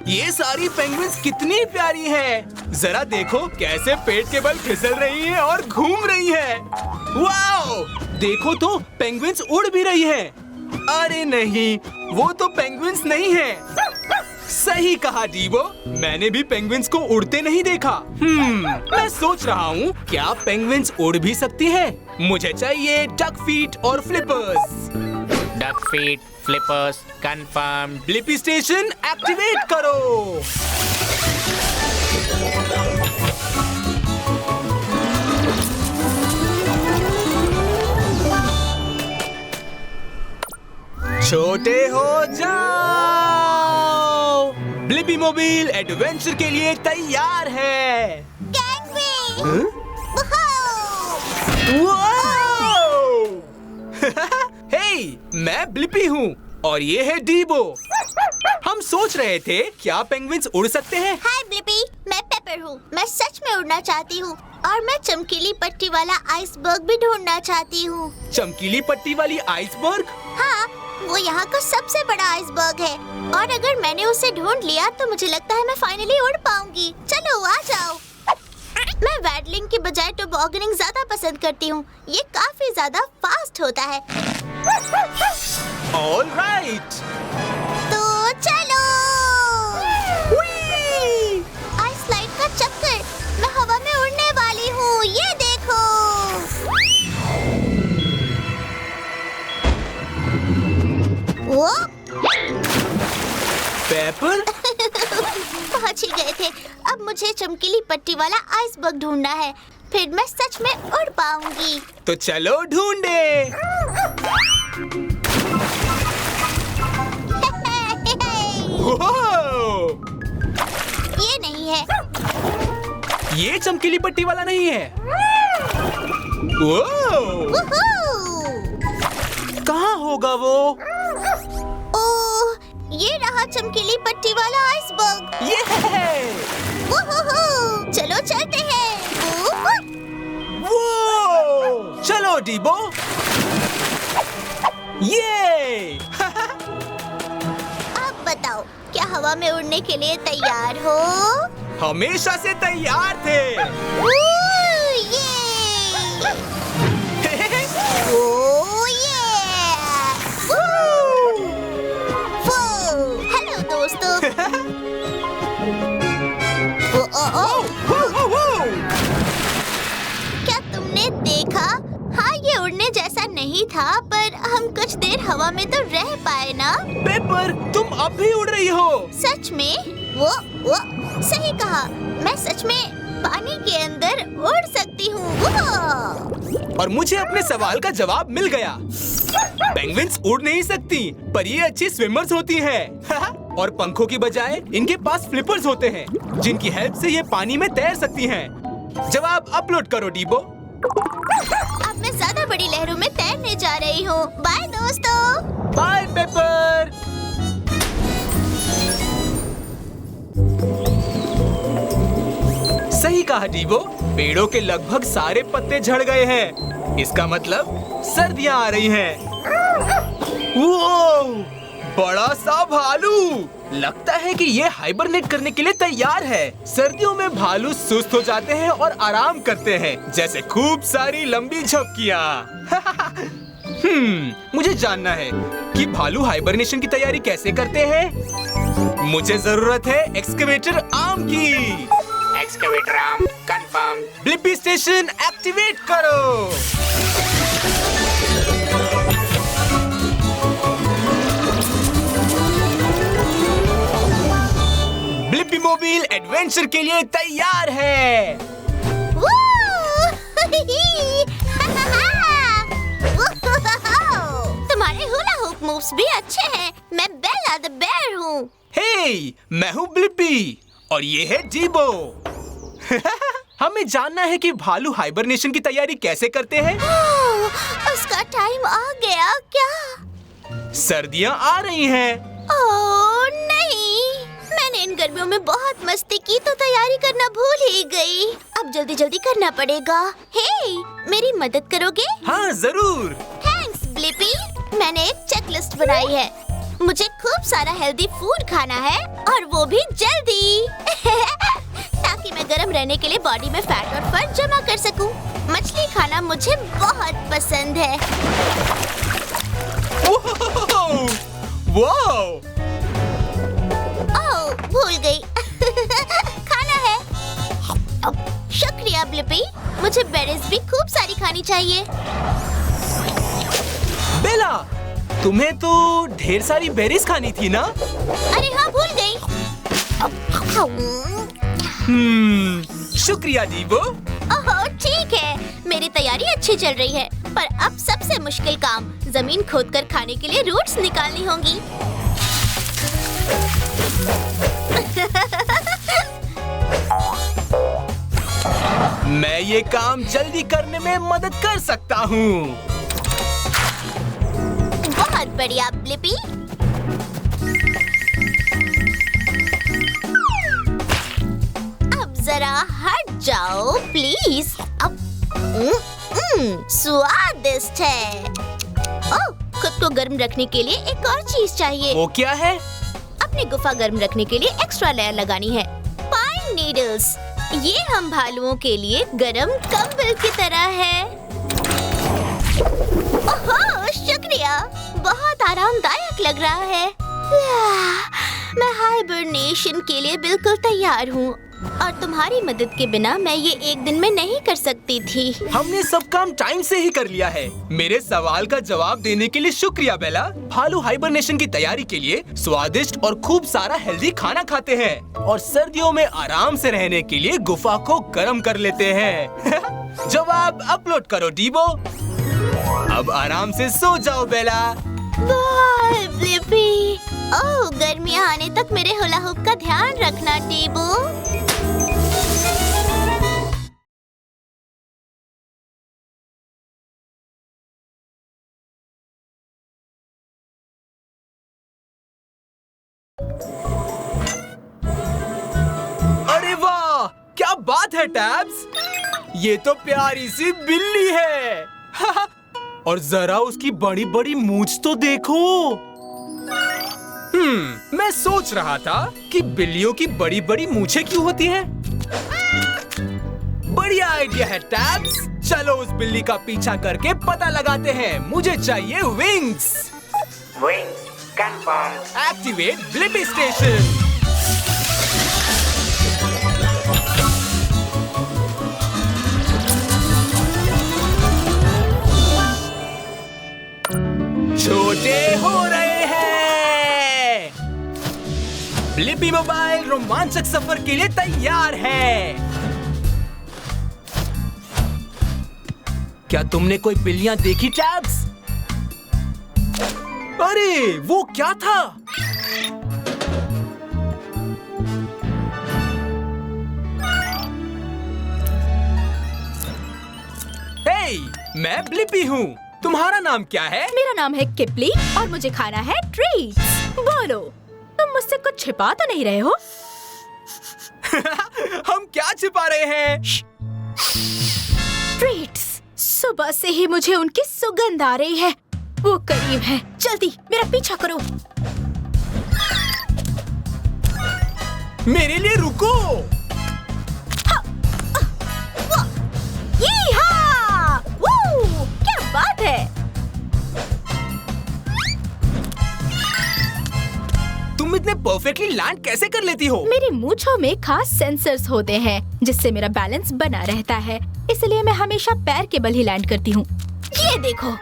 ये सारी पेंगुइन्स कितनी प्यारी हैं। जरा देखो कैसे पेट के बल फिसल रही हैं और घूम रही हैं। वाओ! देखो तो पेंगुइन्स उड़ भी रही हैं। अरे नहीं, वो तो पेंगुइन्स नहीं हैं। सही कहा डीबो, मैंने भी पेंगुइन्स को उड़ते नहीं देखा। मैं सोच रहा हूँ क्या पेंगुइन्स उड़ भी सकती हैं? मुझे चाहिए डक फीट और flippers. Duck feet, flippers, confirm. Blippi station activate करो। छोटे हो जाओ। ब्लिपी मोबाइल एडवेंचर के लिए तैयार है। हे, मैं ब्लिपी हूँ और ये है डीबो। हम सोच रहे थे क्या पेंगुइन्स उड़ सकते हैं? हाय ब्लिपी, मैं पेपर हूँ। मैं सच में उड़ना चाहती हूँ और मैं चमकीली पट्टी वाला आइसबर्ग भी ढूंढना चाहती हूँ। चमकीली पट्टी वाली आइसबर्ग? हाँ, वो यहाँ का सबसे बड़ा आइसबर्ग है और अगर मैंने उसे ढूंढ लिया तो मुझे लगता है मैं फाइनली उड़ पाऊंगी। चलो आ जाओ। मैं वैडलिंग की बजाय टोबॉगनिंग ज्यादा पसंद करती हूँ। ये काफी ज्यादा फास्ट होता है। ऑल राइट, तो चलो। आइस स्लाइड का चक्कर, मैं हवा में उड़ने वाली हूँ। ये देखो। वो पेपर? पहुंच ही गए थे। अब मुझे चमकीली पट्टी वाला आइसबर्ग ढूंढना है, फिर मैं सच में उड़ पाऊंगी। तो चलो ढूंढे। ये नहीं है। ये चमकीली पट्टी वाला नहीं है। कहाँ होगा वो? ओह, ये रहा चमकीली पट्टी वाला आइसबर्ग। ये चलो चलते हैं। वो चलो डीबो। ये अब बताओ, क्या हवा में उड़ने के लिए तैयार हो? हमेशा से तैयार थे। हेलो दोस्तों। क्या तुमने देखा? हाँ, ये उड़ने जैसा नहीं था, पर हम कुछ देर हवा में तो रह पाए ना। पेपर, तुम अब भी उड़ रही हो? सच में? वो सही कहा। मैं सच में पानी के अंदर उड़ सकती हूँ। और मुझे अपने सवाल का जवाब मिल गया। पेंगुइन्स उड़ नहीं सकती, पर ये अच्छी स्विमर्स होती हैं। और पंखों की बजाय इनके पास फ्लिपर्स होते हैं, जिनकी हेल्प से ये पानी में तैर सकती हैं। जवाब अपलोड करो डीबो। अब मैं ज्यादा बड़ी लहरों में तैरने जा रही हूँ। बाय दोस्तों। Bye paper. सही कहा डीबो, पेड़ों के लगभग सारे पत्ते झड़ गए हैं। इसका मतलब सर्दियाँ आ रही हैं। वो बड़ा सा भालू। लगता है कि ये हाइबरनेट करने के लिए तैयार है। सर्दियों में भालू सुस्त हो जाते हैं और आराम करते हैं, जैसे खूब सारी लंबी झपकियाँ। मुझे जानना है कि भालू हाइबरनेशन की तैयारी कैसे करते हैं। मुझे जरूरत है एक्सकेवेटर आर्म की। Excavator arm confirm. Blippi station activate करो। ब्लिपी मोबाइल एडवेंचर के लिए तैयार है। तुम्हारे हुला हुप मूव्स भी अच्छे हैं। मैं बेला द बेयर हूँ। हे, मैं हूँ ब्लिपी और ये है डीबो। हमें जानना है कि भालू हाइबरनेशन की तैयारी कैसे करते हैं। उसका टाइम आ गया क्या? सर्दियाँ आ रही हैं। ओह नहीं, मैं मैंने इन गर्मियों में बहुत मस्ती की तो तैयारी करना भूल ही गई। अब जल्दी जल्दी करना पड़ेगा। हे, मेरी मदद करोगे? हाँ जरूर। Thanks Blippi. मैंने एक चेकलिस्ट बनाई है। मुझे खूब सारा हेल्दी फूड खाना है और वो भी जल्दी ताकि मैं गर्म रहने के लिए बॉडी में फैट और फर जमा कर सकूं। मछली खाना मुझे बहुत पसंद है। वाओ! ओह, भूल गई खाना है। शुक्रिया ब्लिपी। मुझे बेरीज भी खूब सारी खानी चाहिए। बेला, तुम्हें तो ढेर सारी बेरीज खानी थी ना? अरे हाँ, भूल गई। शुक्रिया दीबो। ओह, ठीक है। मेरी तैयारी अच्छी चल रही है, पर अब सबसे मुश्किल काम जमीन खोदकर खाने के लिए रूट्स निकालनी होंगी। मैं ये काम जल्दी करने में मदद कर सकता हूँ। बहुत बढ़िया ब्लिपी। अब जरा हट जाओ प्लीज। अब स्वादिष्ट है। ओह, खुद को गर्म रखने के लिए एक और चीज चाहिए। वो क्या है? अपनी गुफा गर्म रखने के लिए एक्स्ट्रा लेयर लगानी है। Pine needles. ये हम भालुओं के लिए गर्म कंबल की तरह है। ओह, शुक्रिया। बहुत आरामदायक लग रहा है। मैं हाइबरनेशन के लिए बिल्कुल तैयार हूँ और तुम्हारी मदद के बिना मैं ये एक दिन में नहीं कर सकती थी। हमने सब काम टाइम से ही कर लिया है। मेरे सवाल का जवाब देने के लिए शुक्रिया बेला। भालू हाइबरनेशन की तैयारी के लिए स्वादिष्ट और खूब सारा हेल्दी खाना खाते हैं और सर्दियों में आराम से रहने के लिए गुफा को गर्म कर लेते हैं। जवाब अपलोड करो डीबो। अब आराम से सो जाओ बेला। Bye Blippi. ओह, गर्मियाँ आने तक मेरे हुला हुप का ध्यान रखना डीबो। अरे वाह, क्या बात है टैब्स। ये तो प्यारी सी बिल्ली है। और जरा उसकी बड़ी बड़ी मूंछ तो देखो। मैं सोच रहा था कि बिल्लियों की बड़ी बड़ी मूंछें क्यों होती हैं? बढ़िया आइडिया है टैब्स। चलो उस बिल्ली का पीछा करके पता लगाते हैं। मुझे चाहिए wings. Wings confirmed. Activate Blippi station. छोटे हो रहे हैं। ब्लिपी मोबाइल रोमांचक सफर के लिए तैयार है। क्या तुमने कोई बिल्लियां देखी टैब्स? अरे वो क्या था? हे, मैं ब्लिपी हूँ। तुम्हारा नाम क्या है? मेरा नाम है किपली और मुझे खाना है ट्रीट्स। बोलो, तुम मुझसे कुछ छिपा तो नहीं रहे हो? हम क्या छिपा रहे हैं? ट्रीट्स। सुबह से ही मुझे उनकी सुगंध आ रही है। वो करीब है। जल्दी मेरा पीछा करो। मेरे लिए रुको। यीहा! वू! क्या बात है। तुम इतने परफेक्टली लैंड कैसे कर लेती हो? मेरी मूंछों में खास सेंसर्स होते हैं जिससे मेरा बैलेंस बना रहता है। इसलिए मैं हमेशा पैर के बल ही लैंड करती हूँ। ये देखो।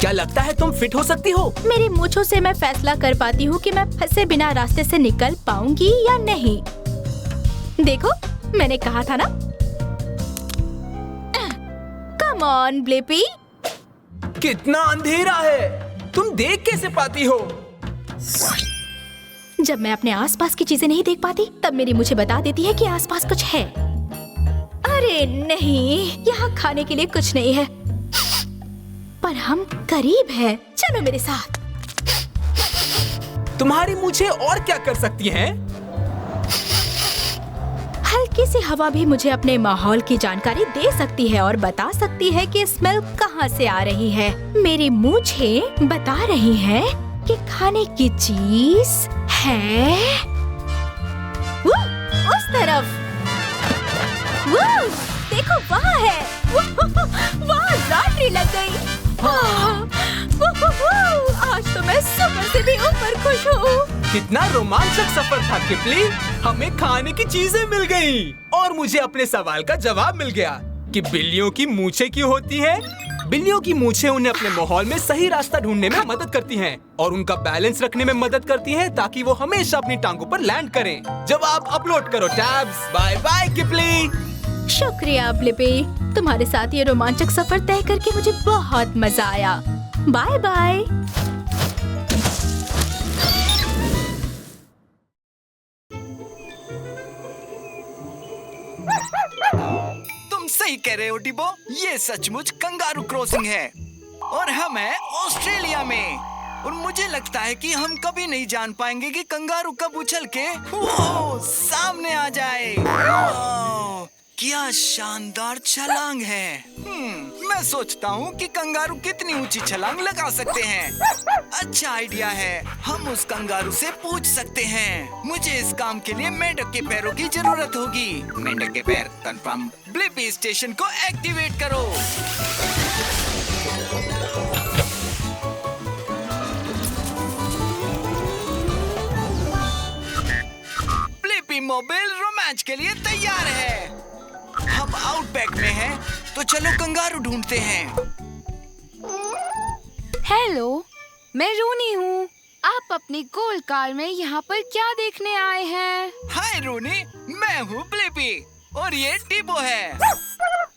क्या लगता है तुम फिट हो सकती हो? मेरी मूंछों से मैं फैसला कर पाती हूँ कि मैं फंसे बिना रास्ते से निकल पाऊंगी या नहीं। देखो, मैंने कहा था ना। Come on Blippi. कितना अंधेरा है, तुम देख कैसे पाती हो? जब मैं अपने आसपास की चीजें नहीं देख पाती, तब मेरी मुझे बता देती है कि आसपास कुछ है। अरे नहीं, यहाँ खाने के लिए कुछ नहीं है, पर हम करीब हैं। चलो मेरे साथ। तुम्हारी मूछें और क्या कर सकती हैं? हल्की सी हवा भी मुझे अपने माहौल की जानकारी दे सकती है और बता सकती है कि स्मेल कहाँ से आ रही है। मेरी मूछें बता रही हैं कि खाने की चीज है उस तरफ। देखो वहाँ है। वहाँ लॉटरी लग गई। आज तो मैं सुपर से भी ऊपर खुश हूँ। कितना रोमांचक सफर था किपली। हमें खाने की चीजें मिल गईं और मुझे अपने सवाल का जवाब मिल गया कि बिल्लियों की मूछें क्यों होती हैं। बिल्लियों की मूछें उन्हें अपने माहौल में सही रास्ता ढूंढने में मदद करती हैं और उनका बैलेंस रखने में मदद करती हैं ताकि वो हमेशा अपनी टांगों पर लैंड करें। जवाब अपलोड करो टैब्स। Bye bye किपली। शुक्रिया ब्लिपी, तुम्हारे साथ ये रोमांचक सफर तय करके मुझे बहुत मजा आया। Bye bye. तुम सही कह रहे हो डिबो, ये सचमुच कंगारू क्रॉसिंग है और हम हैं ऑस्ट्रेलिया में। और मुझे लगता है कि हम कभी नहीं जान पाएंगे कि कंगारू कब उछल के सामने आ जाए। क्या शानदार छलांग है। मैं सोचता हूँ कि कंगारू कितनी ऊंची छलांग लगा सकते हैं। अच्छा आइडिया है, हम उस कंगारू से पूछ सकते हैं। मुझे इस काम के लिए मेंढक के पैरों की जरूरत होगी। मेंढक के पैर कंफर्म। ब्लिपी स्टेशन को एक्टिवेट करो। ब्लिपी मोबाइल रोमांच के लिए तैयार है। हम आउटबैक में हैं, तो चलो कंगारू ढूंढते हैं। हेलो, मैं रूनी हूँ। आप अपनी गोल कार में यहाँ पर क्या देखने आए हैं? हाय रूनी, मैं हूँ ब्लिपी और ये डिबो है।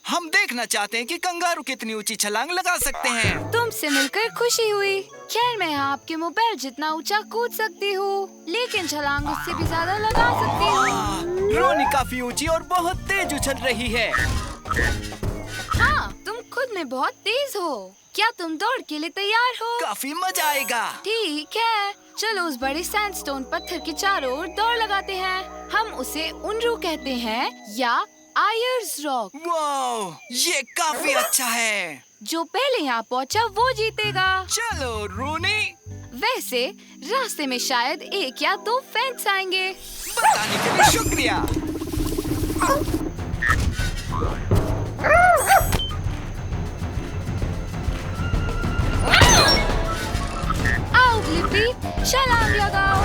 हम देखना चाहते हैं कि कंगारू कितनी ऊंची छलांग लगा सकते हैं। तुमसे मिलकर खुशी हुई। खैर, मैं यहाँ आपके मोबाइल जितना ऊंचा कूद सकती हूँ, लेकिन छलांग उससे भी ज्यादा लगा सकती हूँ। रोनी काफी ऊंची और बहुत तेज उछल रही है। हाँ, तुम खुद में बहुत तेज हो। क्या तुम दौड़ के लिए तैयार हो? काफी मजा आएगा। ठीक है, चलो उस बड़े सैंडस्टोन पत्थर के चारों ओर दौड़ लगाते हैं। हम उसे उनरू कहते हैं या आयर्स रॉक। वाह, ये काफी अच्छा है। जो पहले यहाँ पहुँचा वो जीतेगा। चलो रूनी। वैसे रास्ते में शायद 1 या 2 फैंस आएंगे। बताने के लिए शुक्रिया। आओ ब्लिपी, छलांग लगाओ।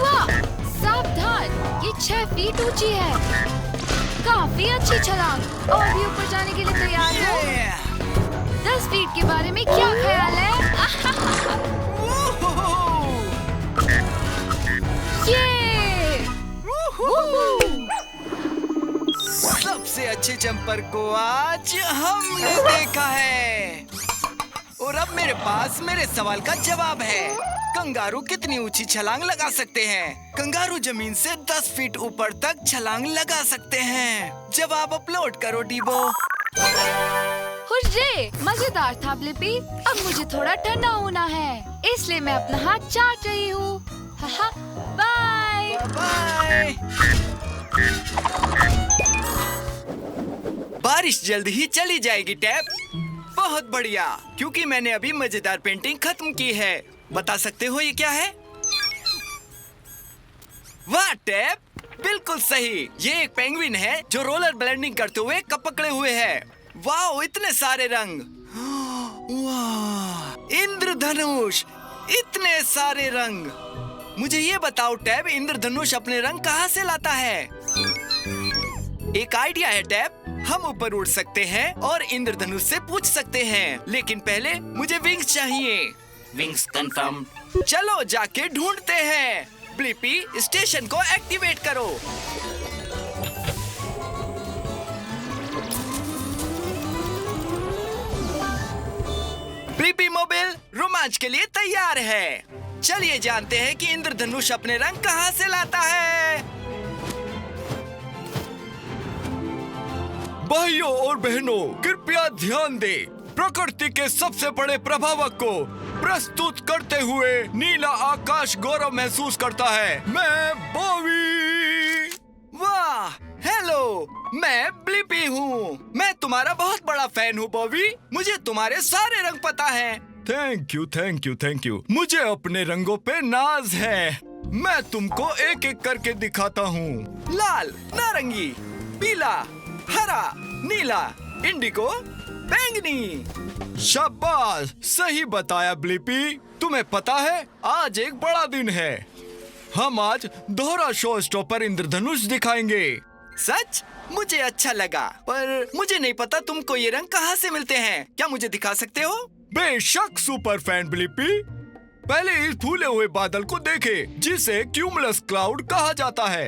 वाह, सावधान, ये 6 फीट ऊंची है। काफी अच्छी छलांग। और भी ऊपर जाने के लिए तैयार हो? 10 फीट के बारे में क्या ख्याल है? ये! सबसे अच्छे जंपर को आज हमने देखा है। और अब मेरे पास मेरे सवाल का जवाब है। कंगारू कितनी ऊंची छलांग लगा सकते हैं? कंगारू जमीन से 10 फीट ऊपर तक छलांग लगा सकते हैं। जवाब अपलोड करो डिबो। हुर्रे! मजेदार था ब्लिपी। अब मुझे थोड़ा ठंडा होना है, इसलिए मैं अपना हाथ चाट रही हूँ। Bye bye. बारिश जल्द ही चली जाएगी टैप। बहुत बढ़िया, क्योंकि मैंने अभी मजेदार पेंटिंग खत्म की है। बता सकते हो ये क्या है? वाह टैप, बिल्कुल सही। ये एक पेंगुइन है जो रोलर ब्लेंडिंग करते हुए कप पकड़े हुए है। वाह, इतने सारे रंग। वाह, इंद्रधनुष, इतने सारे रंग। मुझे ये बताओ टैब, इंद्रधनुष अपने रंग कहाँ से लाता है? एक आइडिया है टैब, हम ऊपर उड़ सकते हैं और इंद्रधनुष से पूछ सकते हैं, लेकिन पहले मुझे विंग्स चाहिए। Wings confirm. चलो जाके ढूंढते हैं। ब्लिपी, स्टेशन को एक्टिवेट करो। ब्लिपी मोबाइल रोमांच के लिए तैयार है। चलिए जानते हैं कि इंद्रधनुष अपने रंग कहाँ से लाता है। भाइयों और बहनों, कृपया ध्यान दें। प्रकृति के सबसे बड़े प्रभावक को प्रस्तुत करते हुए नीला आकाश गौरव महसूस करता है। मैं बॉबी। वाह, हेलो, मैं ब्लिपी हूँ। मैं तुम्हारा बहुत बड़ा फैन हूँ बॉबी। मुझे तुम्हारे सारे रंग पता है। Thank you, thank you, thank you. मुझे अपने रंगों पे नाज है। मैं तुमको एक एक करके दिखाता हूँ। लाल, नारंगी, पीला, हरा, नीला, इंडिगो, बैंगनी। शाबाश, सही बताया ब्लिपी। तुम्हें पता है, आज एक बड़ा दिन है। हम आज दोहरा शो स्टॉपर इंद्रधनुष दिखाएंगे। सच? मुझे अच्छा लगा, पर मुझे नहीं पता तुमको ये रंग कहाँ से मिलते हैं। क्या मुझे दिखा सकते हो? बेशक सुपर फैन ब्लिपी। पहले इस फूले हुए बादल को देखे, जिसे क्यूमुलस क्लाउड कहा जाता है।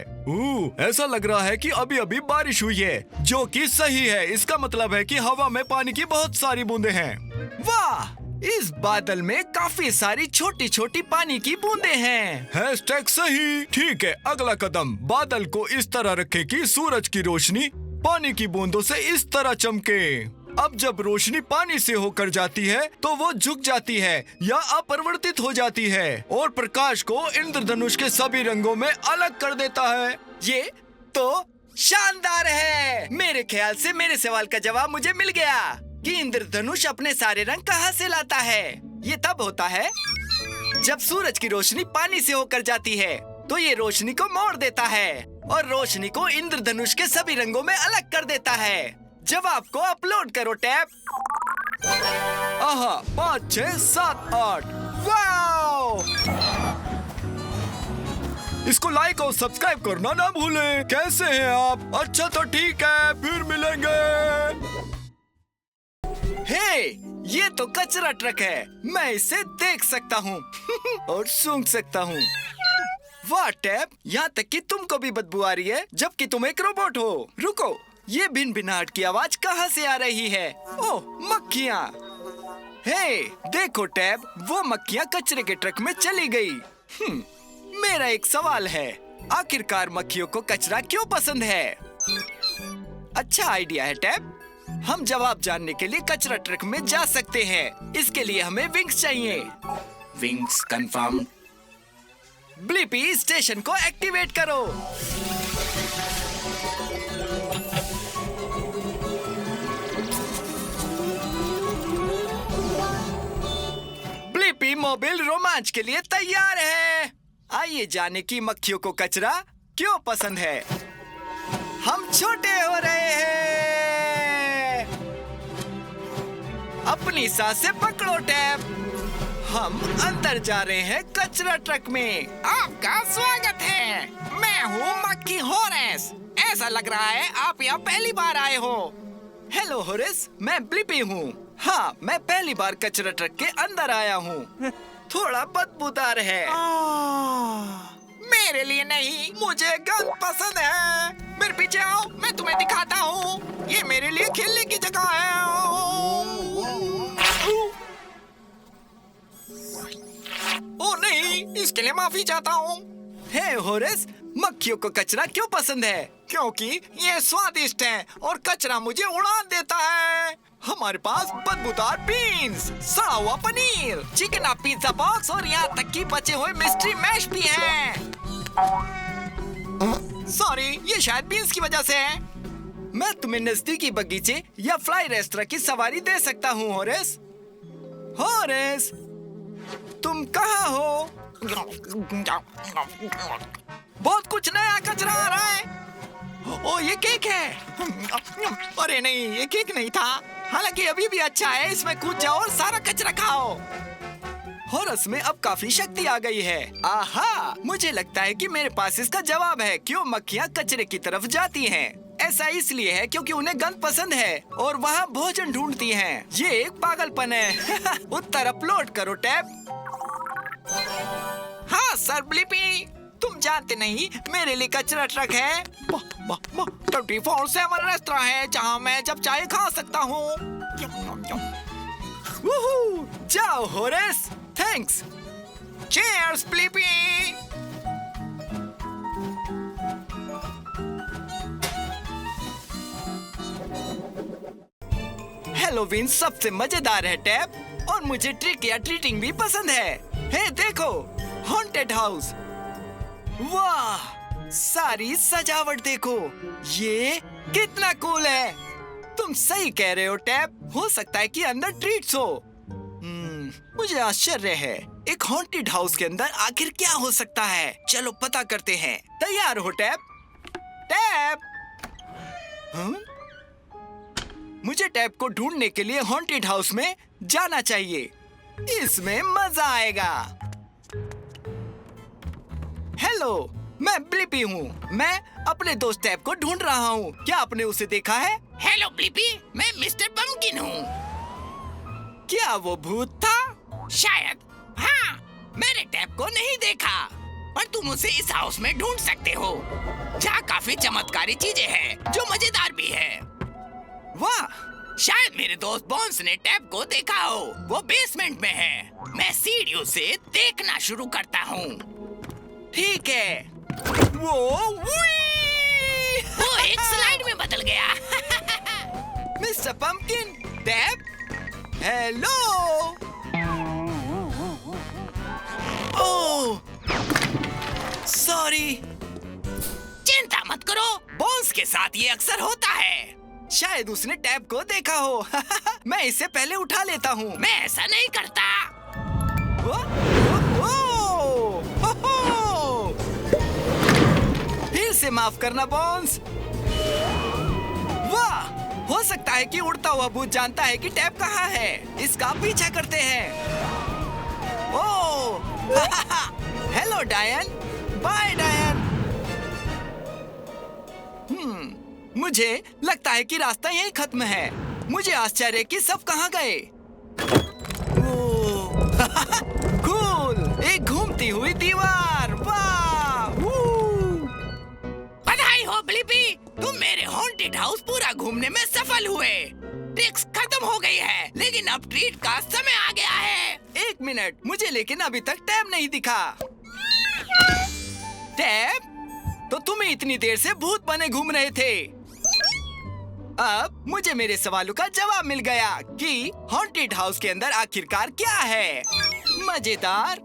ऐसा लग रहा है कि अभी अभी बारिश हुई है, जो कि सही है। इसका मतलब है कि हवा में पानी की बहुत सारी बूंदें हैं। वाह, इस बादल में काफी सारी छोटी छोटी पानी की बूंदें हैं। हैशटैग सही। ठीक है, अगला कदम, बादल को इस तरह रखें कि सूरज की रोशनी पानी की बूंदों से इस तरह चमके। अब जब रोशनी पानी से होकर जाती है तो वो झुक जाती है या अपरिवर्तित हो जाती है और प्रकाश को इंद्रधनुष के सभी रंगों में अलग कर देता है। ये तो शानदार है। मेरे ख्याल से मेरे सवाल का जवाब मुझे मिल गया कि इंद्रधनुष अपने सारे रंग कहाँ से लाता है। ये तब होता है जब सूरज की रोशनी पानी से होकर जाती है, तो ये रोशनी को मोड़ देता है और रोशनी को इंद्रधनुष के सभी रंगों में अलग कर देता है। जवाब को अपलोड करो टैब। आहा, 5, 6, 7, 8। वाओ! इसको लाइक और सब्सक्राइब करना ना भूलें। कैसे हैं आप? अच्छा तो ठीक है, फिर मिलेंगे। हे, ये तो कचरा ट्रक है। मैं इसे देख सकता हूँ और सूंघ सकता हूँ। वाह टैब, यहाँ तक कि तुमको भी बदबू आ रही है, जबकि तुम एक रोबोट हो। रुको, ये भिन-भिनाहट की आवाज कहाँ से आ रही है? ओह, मक्खियाँ। हे, देखो टैब, वो मक्खियाँ कचरे के ट्रक में चली गई। मेरा एक सवाल है, आखिरकार मक्खियों को कचरा क्यों पसंद है? अच्छा आइडिया है टैब। हम जवाब जानने के लिए कचरा ट्रक में जा सकते हैं। इसके लिए हमें विंग्स चाहिए। Wings confirm. ब्लिपी, स्टेशन को एक्टिवेट करो। ब्लिपी मोबाइल रोमांच के लिए तैयार है। आइए जाने की मक्खियों को कचरा क्यों पसंद है। हम छोटे हो रहे हैं। अपनी सांसें पकड़ो टैब। हम अंदर जा रहे हैं कचरा ट्रक में। आपका स्वागत है। मैं हूँ मक्खी होरेस। ऐसा लग रहा है आप यहाँ पहली बार आए हो। हेलो होरेस, मैं ब्लिपी हूँ। हाँ, मैं पहली बार कचरा ट्रक के अंदर आया हूँ। थोड़ा बदबूदार है। मेरे लिए नहीं, मुझे गंद पसंद है। मेरे पीछे आओ, मैं तुम्हें दिखाता हूँ। ये मेरे लिए खेलने की जगह है। ओ नहीं, इसके लिए माफी चाहता हूँ। हे होरेस, मक्खियों को कचरा क्यों पसंद है? क्योंकि ये स्वादिष्ट है और कचरा मुझे उड़ा देता है। हमारे पास बदबूदार बीन्स, सड़ा हुआ पनीर, चिकन पिज्जा बॉक्स और यहाँ तक कि बचे हुए मिस्ट्री मैश भी हैं। सॉरी, ये शायद बीन्स की वजह से है। मैं तुम्हें नजदीकी बगीचे या फ्लाई रेस्टोरेंट की सवारी दे सकता हूँ होरेस। होरेस, तुम कहाँ हो? बहुत कुछ नया कचरा आ रहा है। ओ, ये केक है। अरे नहीं, ये केक नहीं था। हालांकि अभी भी अच्छा है। इसमें कूद जाओ और सारा कचरा खाओ। होरस में अब काफी शक्ति आ गई है। आहा, मुझे लगता है कि मेरे पास इसका जवाब है क्यों मक्खियाँ कचरे की तरफ जाती हैं। ऐसा इसलिए है क्योंकि उन्हें गंद पसंद है और वहाँ भोजन ढूंढती हैं। ये एक पागलपन है। उत्तर अपलोड करो टैब। हाँ सर ब्लिपी, तुम जानते नहीं, मेरे लिए कचरा ट्रक है। 24/7 रेस्टोरेंट है जहाँ मैं जब चाहे खा सकता हूँ। जाओ Horace, thanks. Cheers Blippi. Halloween सबसे मजेदार है टैप, और मुझे ट्रिक या ट्रीटिंग भी पसंद है। हे देखो, हॉन्टेड हाउस। वाह, सारी सजावट देखो, ये कितना कूल है। तुम सही कह रहे हो टैप, हो सकता है कि अंदर ट्रीट्स हो। मुझे आश्चर्य है, एक हॉन्टेड हाउस के अंदर आखिर क्या हो सकता है। चलो पता करते हैं। तैयार हो टैप? टैप! मुझे टैप को ढूंढने के लिए हॉन्टेड हाउस में जाना चाहिए। इसमें मजा आएगा। हेलो, मैं ब्लिपी हूँ। मैं अपने दोस्त टैप को ढूंढ रहा हूँ। क्या आपने उसे देखा है? हेलो ब्लिपी, मैं मिस्टर पम्पकिन हूँ। क्या वो भूत था? शायद। हाँ, मैंने टैप को नहीं देखा, पर तुम उसे इस हाउस में ढूंढ सकते हो, जहाँ काफी चमत्कारी चीजें हैं जो मजेदार भी है। वाह! शायद मेरे दोस्त बॉन्स ने टैप को देखा हो। वो बेसमेंट में है। मैं सीढ़ियों से देखना शुरू करता हूँ। ठीक है। वो एक स्लाइड में बदल गया। Mister pumpkin, tap, hello. Oh, sorry. चिंता मत करो, बॉन्स के साथ ये अक्सर होता है। शायद उसने टैप को देखा हो। मैं इसे पहले उठा लेता हूँ। मैं ऐसा नहीं करता। फिर से माफ करना बॉन्स। वाह, हो सकता है कि उड़ता हुआ भूत जानता है कि टैप कहाँ है। इसका पीछा करते हैं। ओह, हेलो डायन। बाय डायन। मुझे लगता है कि रास्ता यहीं खत्म है। मुझे आश्चर्य कि सब कहाँ गए। कूल, एक घूमती हुई दीवार। वाह! बधाई हो ब्लिपी, तुम मेरे हॉन्टेड हाउस पूरा घूमने में सफल हुए। ट्रिक्स खत्म हो गई है, लेकिन अब ट्रीट का समय आ गया है। एक मिनट, मुझे लेकिन अभी तक टैप नहीं दिखा। टैप, तो तुम इतनी देर से भूत बने घूम रहे थे। अब मुझे मेरे सवालों का जवाब मिल गया कि हॉन्टेड हाउस के अंदर आखिरकार क्या है। मजेदार,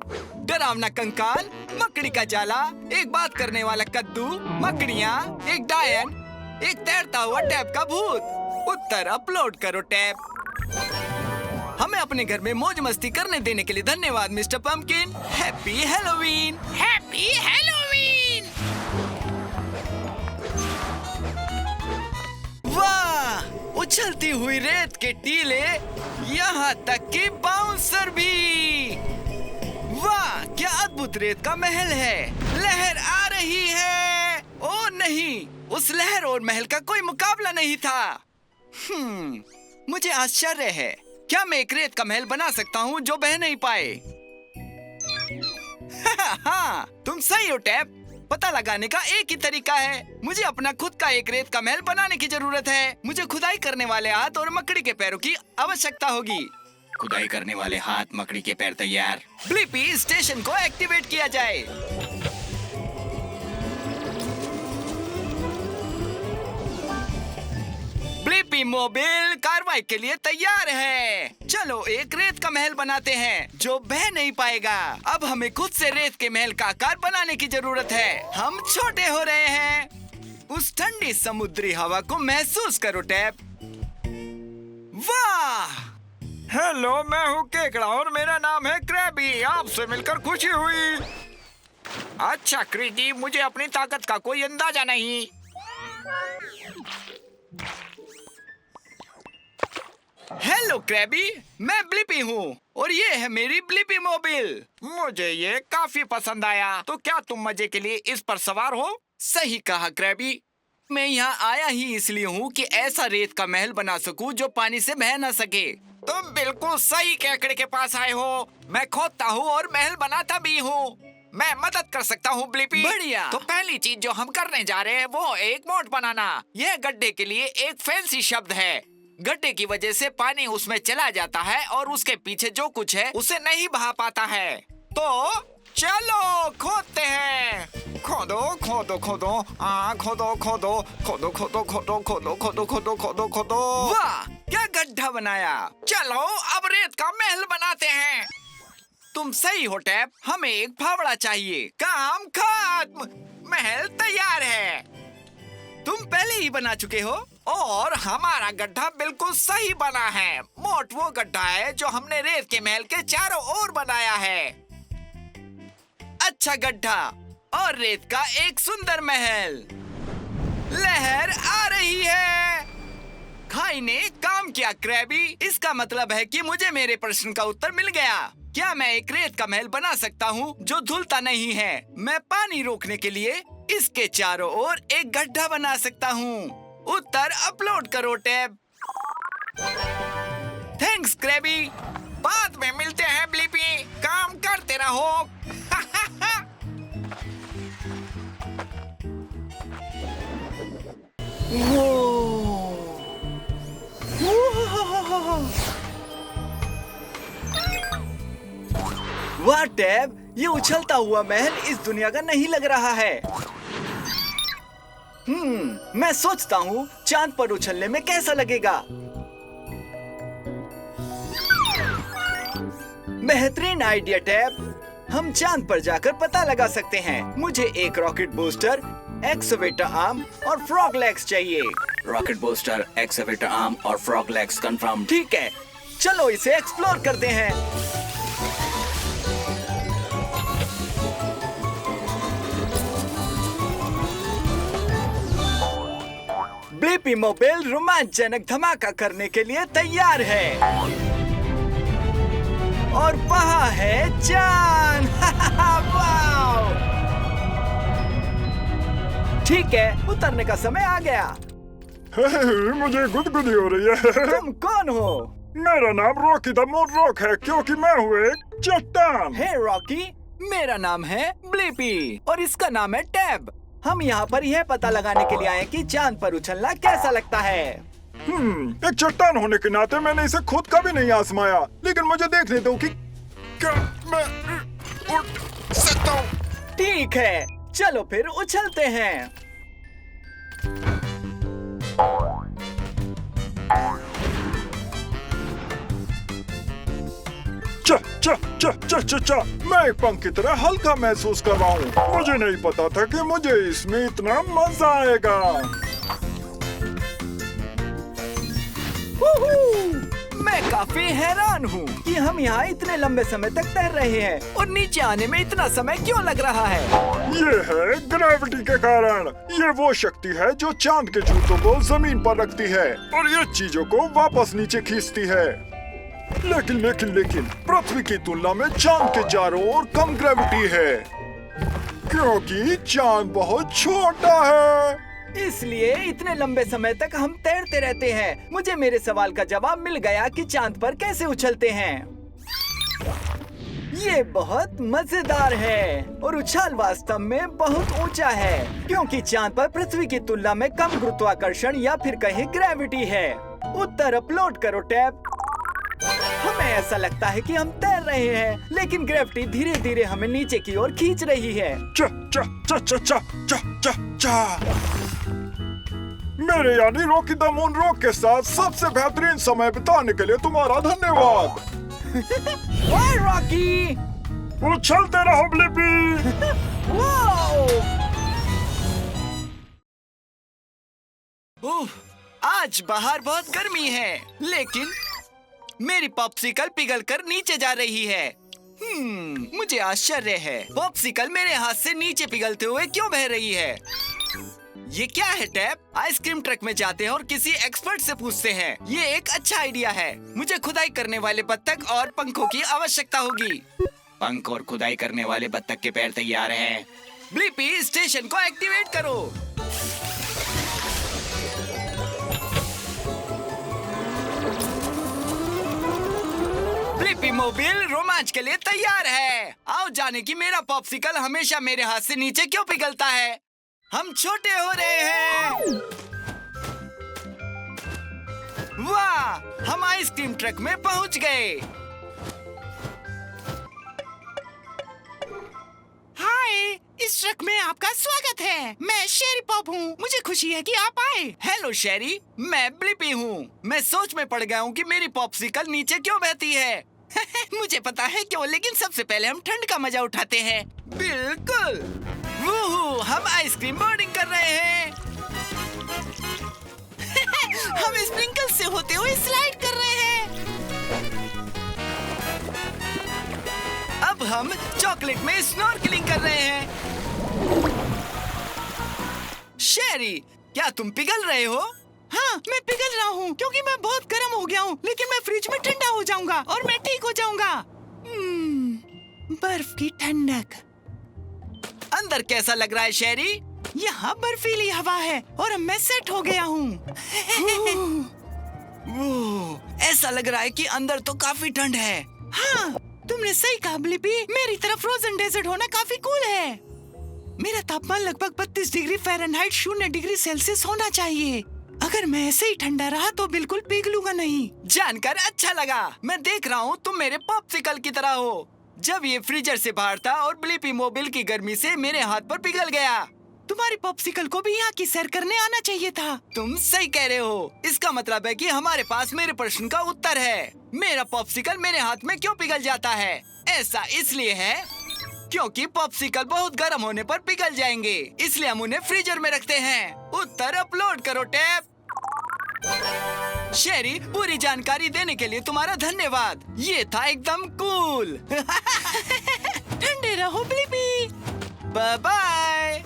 डरावना कंकाल, मकड़ी का जाला, एक बात करने वाला कद्दू, मकड़ियाँ, एक डायन, एक तैरता हुआ टैप का भूत। उत्तर अपलोड करो टैप। हमें अपने घर में मौज मस्ती करने देने के लिए धन्यवाद mister pumpkin. Happy Halloween. Happy Halloween. वाह, उछलती हुई रेत के टीले, यहाँ तक कि बाउंसर भी। वाह, क्या अद्भुत रेत का महल है। लहर आ रही है। ओ नहीं, उस लहर और महल का कोई मुकाबला नहीं था। मुझे आश्चर्य है, क्या मैं एक रेत का महल बना सकता हूँ जो बह नहीं पाए? हाँ, तुम सही हो टैप। पता लगाने का एक ही तरीका है। मुझे अपना खुद का एक रेत का महल बनाने की जरूरत है। मुझे खुदाई करने वाले हाथ और मकड़ी के पैरों की आवश्यकता होगी। खुदाई करने वाले हाथ, मकड़ी के पैर तैयार। ब्लिपी, स्टेशन को एक्टिवेट किया जाए। ब्लिपी मोबाइल कार्रवाई के लिए तैयार है। चलो एक रेत का महल बनाते हैं जो बह नहीं पाएगा। अब हमें खुद से रेत के महल का आकार बनाने की जरूरत है। हम छोटे हो रहे हैं। उस ठंडी समुद्री हवा को महसूस करो टैप। वाह! हेलो, मैं हूँ केकड़ा और मेरा नाम है क्रैबी। आपसे मिलकर खुशी हुई। अच्छा क्रीडी, मुझे अपनी ताकत का कोई अंदाजा नहीं। हेलो क्रैबी, मैं ब्लिपी हूँ और ये है मेरी ब्लिपी मोबाइल। मुझे ये काफी पसंद आया। तो क्या तुम मजे के लिए इस पर सवार हो? सही कहा क्रैबी। मैं यहाँ आया ही इसलिए हूँ कि ऐसा रेत का महल बना सकूँ जो पानी से बह ना सके। तुम बिल्कुल सही केकड़े के पास आए हो। मैं खोदता हूँ और महल बनाता भी हूँ। मैं मदद कर सकता हूँ ब्लिपी। बढ़िया। तो पहली चीज जो हम करने जा रहे हैं वो एक मोट बनाना। यह गड्ढे के लिए एक फैंसी शब्द है। गड्ढे की वजह से पानी उसमें चला जाता है और उसके पीछे जो कुछ है उसे नहीं बहा पाता है। तो चलो खोदते हैं। खोदो खोदो खोदो, खोदो खोदो खोदो खोदो खोदो खोदो खोदो खोदो खोदो खोदो। वाह, क्या गड्ढा बनाया। चलो अब रेत का महल बनाते हैं। तुम सही हो टैप, हमें एक फावड़ा चाहिए। काम खत्म, महल तैयार है। तुम पहले ही बना चुके हो और हमारा गड्ढा बिल्कुल सही बना है। मोट वो गड्ढा है जो हमने रेत के महल के चारों ओर बनाया है। अच्छा गड्ढा और रेत का एक सुंदर महल। लहर आ रही है। खाई ने काम किया क्रैबी। इसका मतलब है कि मुझे मेरे प्रश्न का उत्तर मिल गया। क्या मैं एक रेत का महल बना सकता हूँ जो धुलता नहीं है? मैं पानी रोकने के लिए इसके चारों ओर एक गड्ढा बना सकता हूँ। उत्तर अपलोड करो टैब। Thanks Krabby. बाद में मिलते हैं ब्लिपी। काम करते रहो। वाह टैब, ये उछलता हुआ महल इस दुनिया का नहीं लग रहा है। मैं सोचता हूँ चांद पर उछलने में कैसा लगेगा। बेहतरीन आइडिया टैब। हम चांद पर जाकर पता लगा सकते हैं। मुझे एक रॉकेट बूस्टर, एक्सवेटर आर्म और फ्रॉग लेग्स चाहिए। रॉकेट बूस्टर, एक्सवेटर आर्म और फ्रॉग लेग्स कंफर्म। ठीक है, चलो इसे एक्सप्लोर करते हैं। ब्लिपी मोबाइल रोमांचजनक धमाका करने के लिए तैयार है। और वहाँ है चांद। वाव! ठीक है, उतरने का समय आ गया। मुझे गुदगुदी हो रही है। तुम कौन हो? मेरा नाम रॉकी द मून रॉक है क्योंकि मैं हूँ एक चट्टान। हे रॉकी, मेरा नाम है ब्लिपी और इसका नाम है टैब। हम यहाँ पर यह पता लगाने के लिए आए कि चांद पर उछलना कैसा लगता है। एक चट्टान होने के नाते मैंने इसे खुद कभी नहीं आजमाया, लेकिन मुझे देखने दो कि क्या मैं उठ सकता हूँ। ठीक है, चलो फिर उछलते हैं। चा चा चा चा चा चा, मैं एक पंख की तरह हल्का महसूस कर रहा हूँ। मुझे नहीं पता था कि मुझे इसमें इतना मजा आएगा। मैं काफी हैरान हूँ कि हम यहाँ इतने लंबे समय तक तैर रहे हैं और नीचे आने में इतना समय क्यों लग रहा है। ये है ग्रेविटी के कारण। ये वो शक्ति है जो चांद के जूतों को जमीन पर रखती है और ये चीजों को वापस नीचे खींचती है। लेकिन पृथ्वी की तुलना में चांद के चारों ओर कम ग्रेविटी है क्योंकि चांद बहुत छोटा है। इसलिए इतने लंबे समय तक हम तैरते रहते हैं। मुझे मेरे सवाल का जवाब मिल गया कि चांद पर कैसे उछलते हैं। ये बहुत मजेदार है और उछाल वास्तव में बहुत ऊंचा है क्योंकि चांद पर पृथ्वी की तुलना में कम गुरुत्वाकर्षण या फिर कहीं ग्रेविटी है। उत्तर अपलोड करो टैब। हमें ऐसा लगता है कि हम तैर रहे हैं, लेकिन ग्रेविटी धीरे धीरे हमें नीचे की ओर खींच रही है। चा चा चा चा चा चा चा चा। मेरे यानी रॉकी द मून रॉक के साथ सबसे बेहतरीन समय बिताने के लिए तुम्हारा धन्यवाद। वाह रॉकी, उछलते रहो ब्लिपी। आज बाहर बहुत गर्मी है, लेकिन मेरी पॉप्सिकल पिघलकर नीचे जा रही है। मुझे आश्चर्य है, पॉप्सिकल मेरे हाथ से नीचे पिघलते हुए क्यों बह रही है। ये क्या है टैब? आइसक्रीम ट्रक में जाते हैं और किसी एक्सपर्ट से पूछते हैं। ये एक अच्छा आइडिया है। मुझे खुदाई करने वाले बत्तख और पंखों की आवश्यकता होगी। पंख और खुदाई करने वाले बत्तख के पैर तैयार हैं। ब्लिपी, स्टेशन को एक्टिवेट करो। ब्लिपी मोबाइल रोमांच के लिए तैयार है। आओ जाने कि मेरा पॉप्सिकल हमेशा मेरे हाथ से नीचे क्यों पिघलता है। हम छोटे हो रहे हैं। वाह, हम आइसक्रीम ट्रक में पहुंच गए। हाय, इस इस ट्रक में आपका स्वागत है। मैं शेरी पॉप हूँ। मुझे खुशी है कि आप आए। हेलो शेरी, मैं ब्लिपी हूँ। मैं सोच में पड़ गया हूँ कि मेरी पॉप्सिकल नीचे क्यों बहती है। मुझे पता है क्यों, लेकिन सबसे पहले हम ठंड का मजा उठाते हैं। बिल्कुल। वूहू, हम आइसक्रीम बोर्डिंग कर रहे हैं। हम स्प्रिंकल से होते हुए स्लाइड कर रहे हैं। अब हम चॉकलेट में स्नॉर्कलिंग कर रहे हैं। शेरी, क्या तुम पिघल रहे हो? हाँ, मैं पिघल रहा हूँ क्योंकि मैं बहुत गर्म हो गया हूँ, लेकिन मैं फ्रिज में ठंडा हो जाऊंगा और मैं ठीक हो जाऊंगा। बर्फ की ठंडक। अंदर कैसा लग रहा है शेरी? यहाँ बर्फीली हवा है और अब मैं सेट हो गया हूँ। ऐसा लग रहा है कि अंदर तो काफी ठंड है। हाँ, तुमने सही कहा ब्लिपी। मेरी तरफ फ्रोजन डेजर्ट होना काफी कूल है। मेरा तापमान लगभग 32 डिग्री फ़ारेनहाइट 0 डिग्री सेल्सियस होना चाहिए। अगर मैं ऐसे ही ठंडा रहा तो बिल्कुल पिघलूंगा नहीं। जानकर अच्छा लगा। मैं देख रहा हूँ तुम मेरे पॉप्सिकल की तरह हो। जब ये फ्रीजर से बाहर था और ब्लिपी मोबिल की गर्मी से मेरे हाथ पर पिघल गया। तुम्हारी पॉप्सिकल को भी यहाँ की सैर करने आना चाहिए था। तुम सही कह रहे हो। इसका मतलब है कि हमारे पास मेरे प्रश्न का उत्तर है। मेरा पॉप्सिकल मेरे हाथ में क्यों पिघल जाता है? ऐसा इसलिए है क्योंकि पॉप्सिकल बहुत गर्म होने पर पिघल जाएंगे, इसलिए हम उन्हें फ्रीजर में रखते हैं। उत्तर अपलोड करो टैप। शेरी, पूरी जानकारी देने के लिए तुम्हारा धन्यवाद। ये था एकदम कूल। ठंडे रहो ब्लिपी। Bye bye.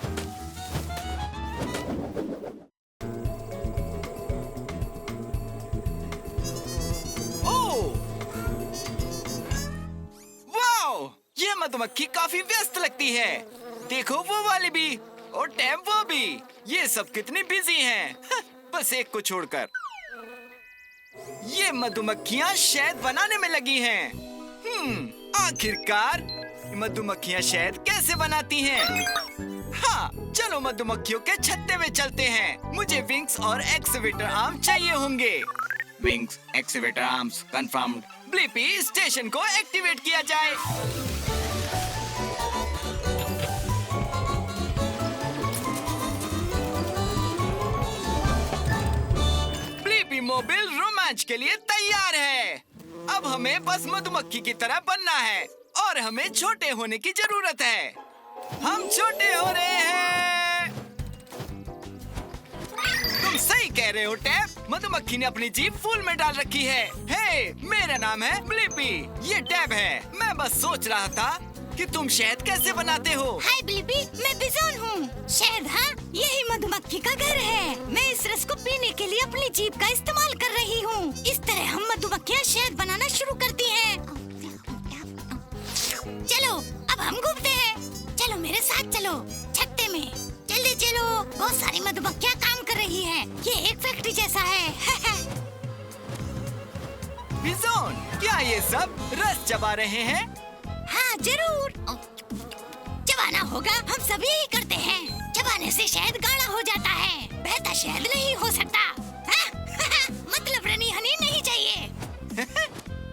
ये मधुमक्खी काफी व्यस्त लगती है। देखो वो वाली भी और टैब वो भी। ये सब कितनी बिजी हैं। बस एक को छोड़कर। ये मधुमक्खियाँ शहद बनाने में लगी हैं। आखिरकार मधुमक्खियाँ शहद कैसे बनाती हैं? हाँ, चलो मधुमक्खियों के छत्ते में चलते हैं। मुझे विंग्स और एक्सीवेटर आर्म चाहिए होंगे। Wings, excavator arms confirmed. Blippi, station को एक्टिवेट किया जाए। ब्लिपी मोबिल रोमांच के लिए तैयार है। अब हमें बस मधुमक्खी की तरह बनना है और हमें छोटे होने की जरूरत है। हम छोटे हो रहे हैं। तुम सही कह रहे हो टैब। मधुमक्खी ने अपनी जीभ फूल में डाल रखी है। हे, मेरा नाम है ब्लिपी। ये टैब है। मैं बस सोच रहा था कि तुम शहद कैसे बनाते हो। हाय ब्लिपी, मैं बिजोन हूँ। शहद, हाँ, यही मधुमक्खी का घर है। मैं इस रस को पीने के लिए अपनी जीभ का इस्तेमाल कर रही हूँ। इस तरह हम मधुमक्खियाँ शहद बनाना शुरू करती हैं। चलो, अब हम घूमते हैं। चलो मेरे साथ चलो, छत्ते में। जल्दी चलो, बहुत सारी मधुमक्खियाँ काम कर रही हैं। ये एक फैक्ट्री जैसा है। बिजोन, क्या ये सब रस चबा रहे हैं? हाँ जरूर। चबाना होगा, हम सभी ही करते हैं। चबाने से शहद गाढ़ा हो जाता है। बहता शहद नहीं हो सकता। मतलब रनी हनी नहीं चाहिए।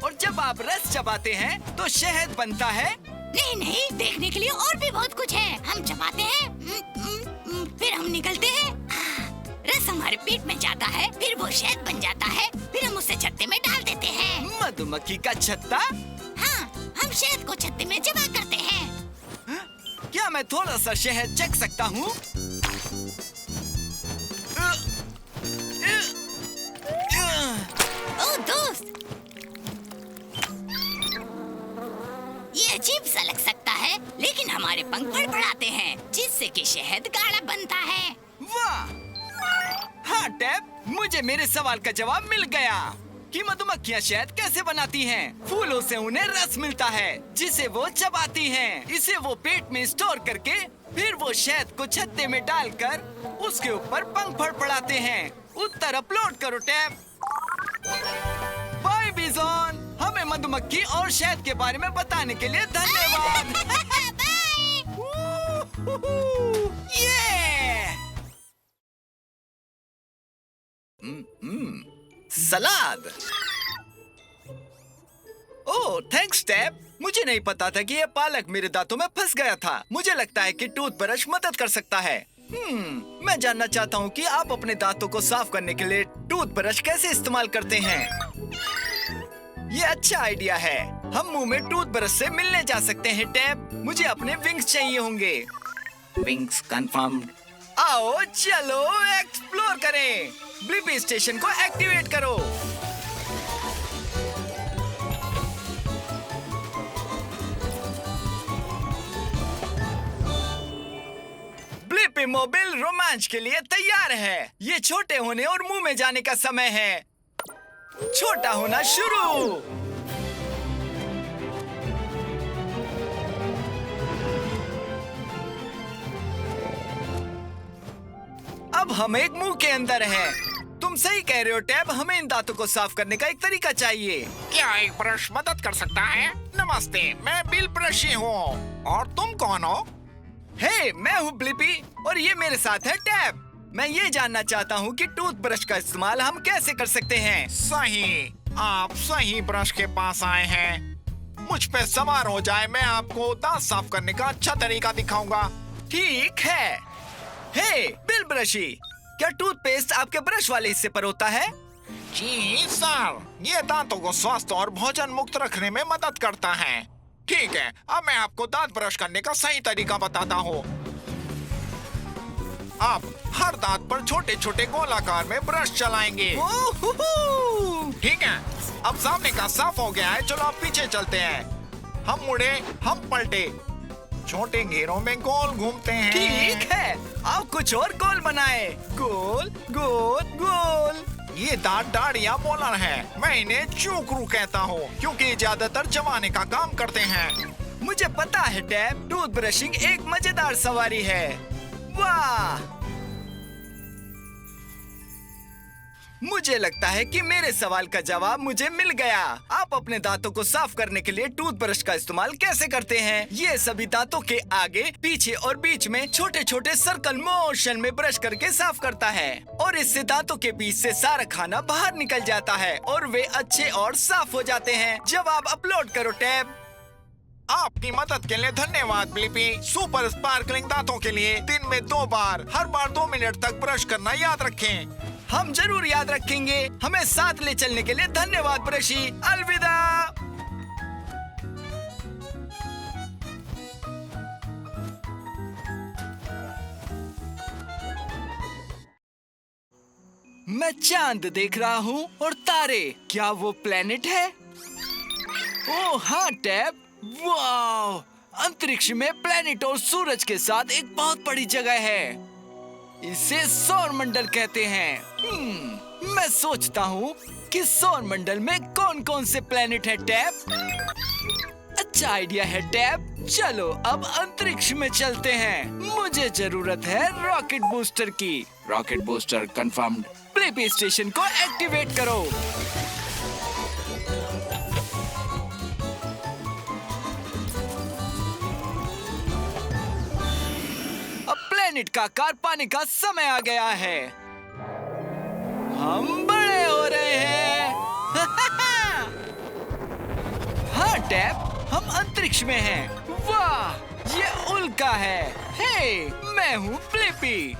और जब आप रस चबाते हैं तो शहद बनता है? नहीं नहीं, देखने के लिए और भी बहुत कुछ है। हम चबाते हैं, फिर हम निकलते हैं। रस हमारे पेट में जाता है, फिर वो शहद बन जाता है, फिर हम उसे छत्ते में डाल देते हैं। मधुमक्खी का छत्ता? हाँ, हम शहद को छत्ते में जमा करते हैं। क्या मैं थोड़ा सा शहद चख सकता हूँ? ओह दोस्त, ये अजीब सा लग सकता है, लेकिन हमारे पंख फड़फड़ाते हैं, जिससे कि शहद गाढ़ा बनता है। वाह! हाँ टैब, मुझे मेरे सवाल का जवाब मिल गया कि मधुमक्खियाँ शहद कैसे बनाती हैं। फूलों से उन्हें रस मिलता है जिसे वो चबाती हैं। इसे वो पेट में स्टोर करके फिर वो शहद को छत्ते में डालकर उसके ऊपर पंख फड़फड़ाते हैं। उत्तर अपलोड करो टैब। बाय बिजोन, हमें मधुमक्खी और शहद के बारे में बताने के लिए धन्यवाद। सलाद। Oh thanks Tab. मुझे नहीं पता था कि यह पालक मेरे दांतों में फंस गया था। मुझे लगता है कि टूथब्रश मदद कर सकता है। मैं जानना चाहता हूँ कि आप अपने दांतों को साफ करने के लिए टूथब्रश कैसे इस्तेमाल करते हैं। ये अच्छा आइडिया है। हम मुंह में टूथब्रश से मिलने जा सकते हैं टैब। मुझे अपने विंग्स चाहिए होंगे। Wings confirmed. आओ चलो एक्सप्लोर करें। ब्लिपी स्टेशन को एक्टिवेट करो। ब्लिपी मोबाइल रोमांच के लिए तैयार है। ये छोटे होने और मुंह में जाने का समय है। छोटा होना शुरू। अब हम एक मुंह के अंदर हैं। तुम सही कह रहे हो टैब। हमें इन दांतों को साफ करने का एक तरीका चाहिए। क्या एक ब्रश मदद कर सकता है? नमस्ते, मैं बिल ब्रशी हूँ। और तुम कौन हो? हे, मैं हूँ ब्लिपी और ये मेरे साथ है टैब। मैं ये जानना चाहता हूँ कि टूथब्रश का इस्तेमाल हम कैसे कर सकते हैं। सही, आप सही ब्रश के पास आए हैं। मुझ पे सवार हो जाए, मैं आपको दांत साफ करने का अच्छा तरीका दिखाऊंगा। ठीक है। हे बिल ब्रशी, क्या टूथपेस्ट आपके ब्रश वाले हिस्से पर होता है? जी सर, ये दांतों को स्वस्थ और भोजन मुक्त रखने में मदद करता है। ठीक है, अब मैं आपको दांत ब्रश करने का सही तरीका बताता हूँ। आप हर दांत पर छोटे छोटे गोलाकार में ब्रश चलाएंगे। ठीक है, अब सामने का साफ हो गया है। चलो अब पीछे चलते हैं। हम मुड़े, हम पलटे, छोटे घेरों में गोल घूमते हैं। ठीक है, अब कुछ और गोल बनाए। गोल गोल गोल। ये दांत दाढ़िया मोलर है। मैं इन्हें चूकरू कहता हूँ क्योंकि ज्यादातर चबाने का काम करते हैं। मुझे पता है टैब, टूथ ब्रशिंग एक मजेदार सवारी है। वाह, मुझे लगता है कि मेरे सवाल का जवाब मुझे मिल गया। आप अपने दांतों को साफ करने के लिए टूथब्रश का इस्तेमाल कैसे करते हैं? ये सभी दांतों के आगे, पीछे और बीच में छोटे छोटे सर्कल मोशन में ब्रश करके साफ करता है और इससे दांतों के बीच से सारा खाना बाहर निकल जाता है और वे अच्छे और साफ हो जाते हैं। जवाब अपलोड करो टैब। आपकी मदद के लिए धन्यवाद ब्लिपी। सुपर स्पार्कलिंग दांतों के लिए दिन में 2 बार, हर बार 2 मिनट तक ब्रश करना याद रखें। हम जरूर याद रखेंगे। हमें साथ ले चलने के लिए धन्यवाद ब्रशी। अलविदा। मैं चांद देख रहा हूँ और तारे। क्या वो प्लेनेट है? ओह हाँ टैब, वाह! अंतरिक्ष में प्लेनेट और सूरज के साथ एक बहुत बड़ी जगह है। इसे सौर मंडल कहते हैं। मैं सोचता हूँ कि सौर मंडल में कौन कौन से प्लेनेट है टैब। अच्छा आइडिया है टैब। चलो अब अंतरिक्ष में चलते हैं। मुझे जरूरत है रॉकेट बूस्टर की। Rocket booster confirmed. Blippi station को एक्टिवेट करो। प्लेनेट का आकार पाने का समय आ गया है। हम बड़े हो रहे हैं। हाँ टैब, हम अंतरिक्ष में हैं। वाह, ये उल्का है। हे, मैं हूँ ब्लिपी।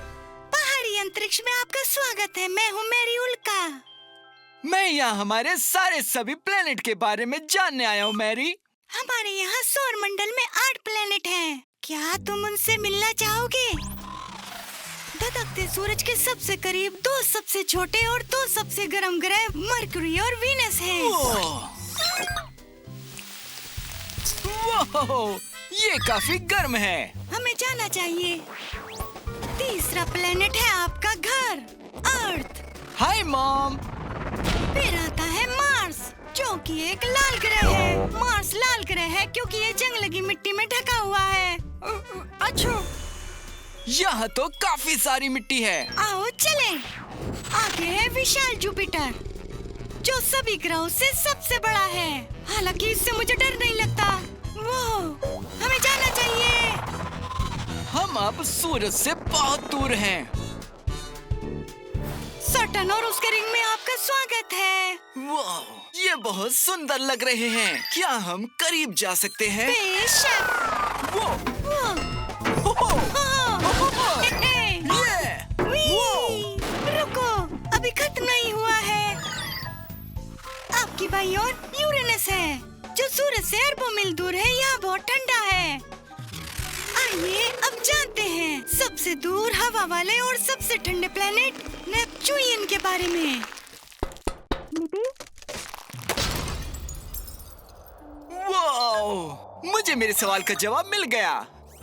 पहाड़ी अंतरिक्ष में आपका स्वागत है। मैं हूँ मेरी उल्का। मैं यहाँ हमारे सारे सभी प्लेनेट के बारे में जानने आया हूँ मैरी। हमारे यहाँ सौर मंडल में 8 प्लेनेट हैं। क्या तुम उनसे मिलना चाहोगे? धधकते सूरज के सबसे करीब 2 सबसे छोटे और 2 सबसे गर्म ग्रह मरकरी और वीनस हैं। वो, ये काफी गर्म है। हमें जाना चाहिए। तीसरा प्लेनेट है आपका घर, अर्थ। Hi mom. फिर आता है मार्स, जो कि एक लाल ग्रह है। मार्स लाल ग्रह है क्योंकि ये जंग लगी मिट्टी में ढका हुआ है। अच्छा, यहाँ तो काफी सारी मिट्टी है। आओ चले। आगे है विशाल जुपिटर, जो सभी ग्रहों से सबसे बड़ा है। हालांकि इससे मुझे डर नहीं लगता। वो, हमें जाना चाहिए। हम अब सूरज से बहुत दूर हैं। सैटर्न और उसके रिंग में आपका स्वागत स्वागत है। वाह, ये बहुत सुंदर लग रहे हैं। क्या हम करीब जा सकते हैं? बेशक। वो, हो, हो, ये, रुको, अभी खत्म नहीं हुआ है। आपकी बाई ओर यूरेनस है, जो सूरज से अरबों मील दूर है। यहाँ बहुत ठंडा है। आइए अब जानते हैं सबसे दूर हवा वाले और सबसे ठंडे प्लेनेट नेपच्यून के बारे में। वाह, मुझे मेरे सवाल का जवाब मिल गया।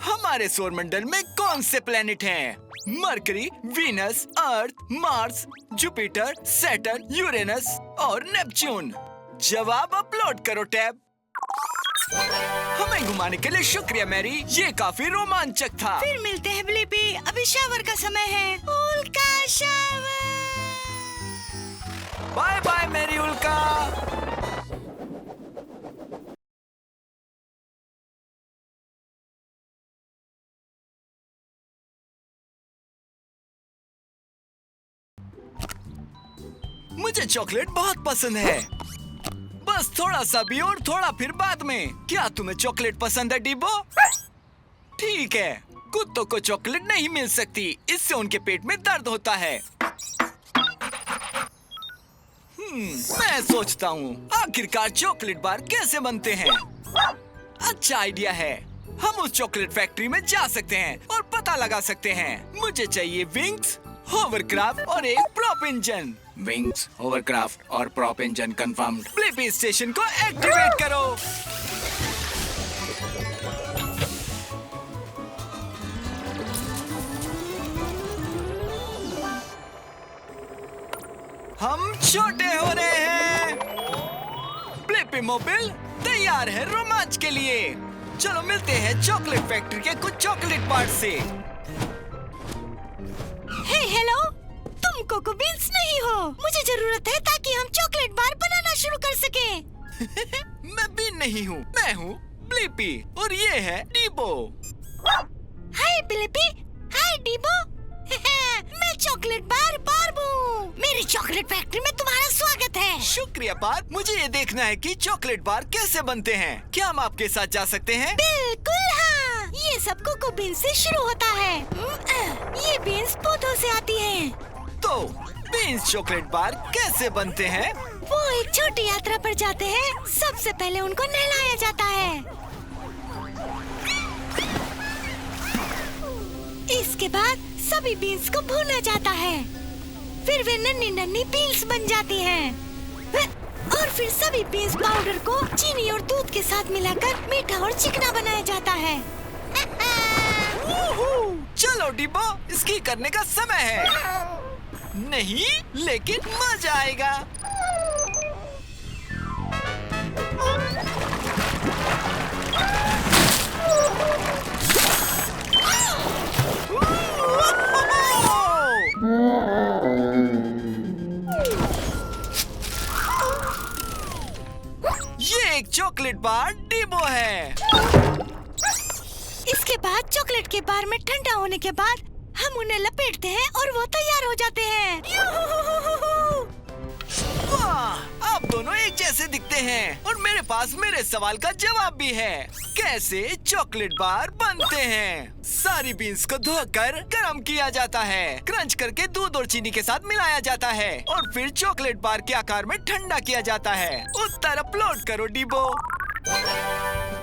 हमारे सौरमंडल में कौन से प्लेनेट हैं? मरकरी, वीनस, अर्थ, मार्स, जुपिटर, सैटर्न, यूरेनस और नेपच्यून। जवाब अपलोड करो टैब। हमें घुमाने के लिए शुक्रिया मैरी, ये काफी रोमांचक था। फिर मिलते हैं ब्लिपी, अभी शावर का समय है। उल्का शावर। बाय बाय मैरी उल्का। मुझे चॉकलेट बहुत पसंद है। बस थोड़ा सा भी और थोड़ा फिर बाद में। क्या तुम्हें चॉकलेट पसंद है डिब्बो? ठीक है, कुत्तों को चॉकलेट नहीं मिल सकती, इससे उनके पेट में दर्द होता है। मैं सोचता हूँ आखिरकार चॉकलेट बार कैसे बनते हैं। अच्छा आइडिया है, हम उस चॉकलेट फैक्ट्री में जा सकते हैं और पता लगा सकते हैं। मुझे चाहिए विंग्स, होवरक्राफ्ट और एक प्रॉप इंजन। विंग्स, होवरक्राफ्ट और prop engine confirmed. Blippi station को एक्टिवेट करो। हम छोटे हो रहे हैं। ब्लिपी मोबाइल तैयार है रोमांच के लिए। चलो मिलते हैं चॉकलेट फैक्ट्री के कुछ चॉकलेट पार्ट से। हे हेलो, तुम कोको बीन्स नहीं हो। मुझे जरूरत है ताकि हम चॉकलेट बार बनाना शुरू कर सके। मैं बीन नहीं हूँ, मैं हूँ ब्लिपी और ये है डीबो। हाय ब्लिपी, हाय डीबो। मैं चॉकलेट बार बारबू। मेरी चॉकलेट फैक्ट्री में तुम्हारा स्वागत है। शुक्रिया बार, मुझे ये देखना है कि चॉकलेट बार कैसे बनते हैं। क्या हम आपके साथ जा सकते हैं? बिल्कुल हाँ, ये सब कोको बीन्स से शुरू होता है। ये बीन्स पौधों से आती हैं। तो बीन्स चॉकलेट बार कैसे बनते हैं? वो एक छोटी यात्रा पर जाते हैं। सबसे पहले उनको नहलाया जाता है। इसके बाद सभी बीन्स को भूना जाता है। फिर वे नन्ही नन्ही बीन्स बन जाती हैं। और फिर सभी बीन्स पाउडर को चीनी और दूध के साथ मिलाकर मीठा और चिकना बनाया जाता है। चलो डिब्बो, इसकी करने का समय है। नहीं, लेकिन मजा आएगा। ये एक चॉकलेट बार डिब्बो है। इसके बाद चॉकलेट के बार में ठंडा होने के बाद हम उन्हें लपेटते हैं और वो तैयार हो जाते हैं। वाह, आप दोनों एक जैसे दिखते हैं और मेरे पास मेरे सवाल का जवाब भी है। कैसे चॉकलेट बार बनते हैं? सारी बीन्स को धोकर गर्म किया जाता है, क्रंच करके दूध और चीनी के साथ मिलाया जाता है और फिर चॉकलेट बार के आकार में ठंडा किया जाता है। उत्तर अपलोड करो डिबो।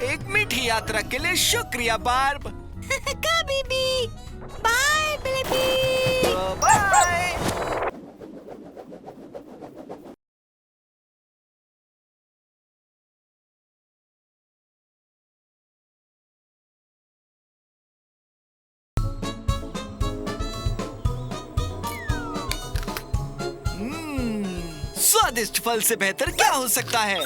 एक मीठी यात्रा के लिए शुक्रिया बार्ब। कभी भी। Bye Blippi. बाय। स्वादिष्ट फल से बेहतर क्या हो सकता है?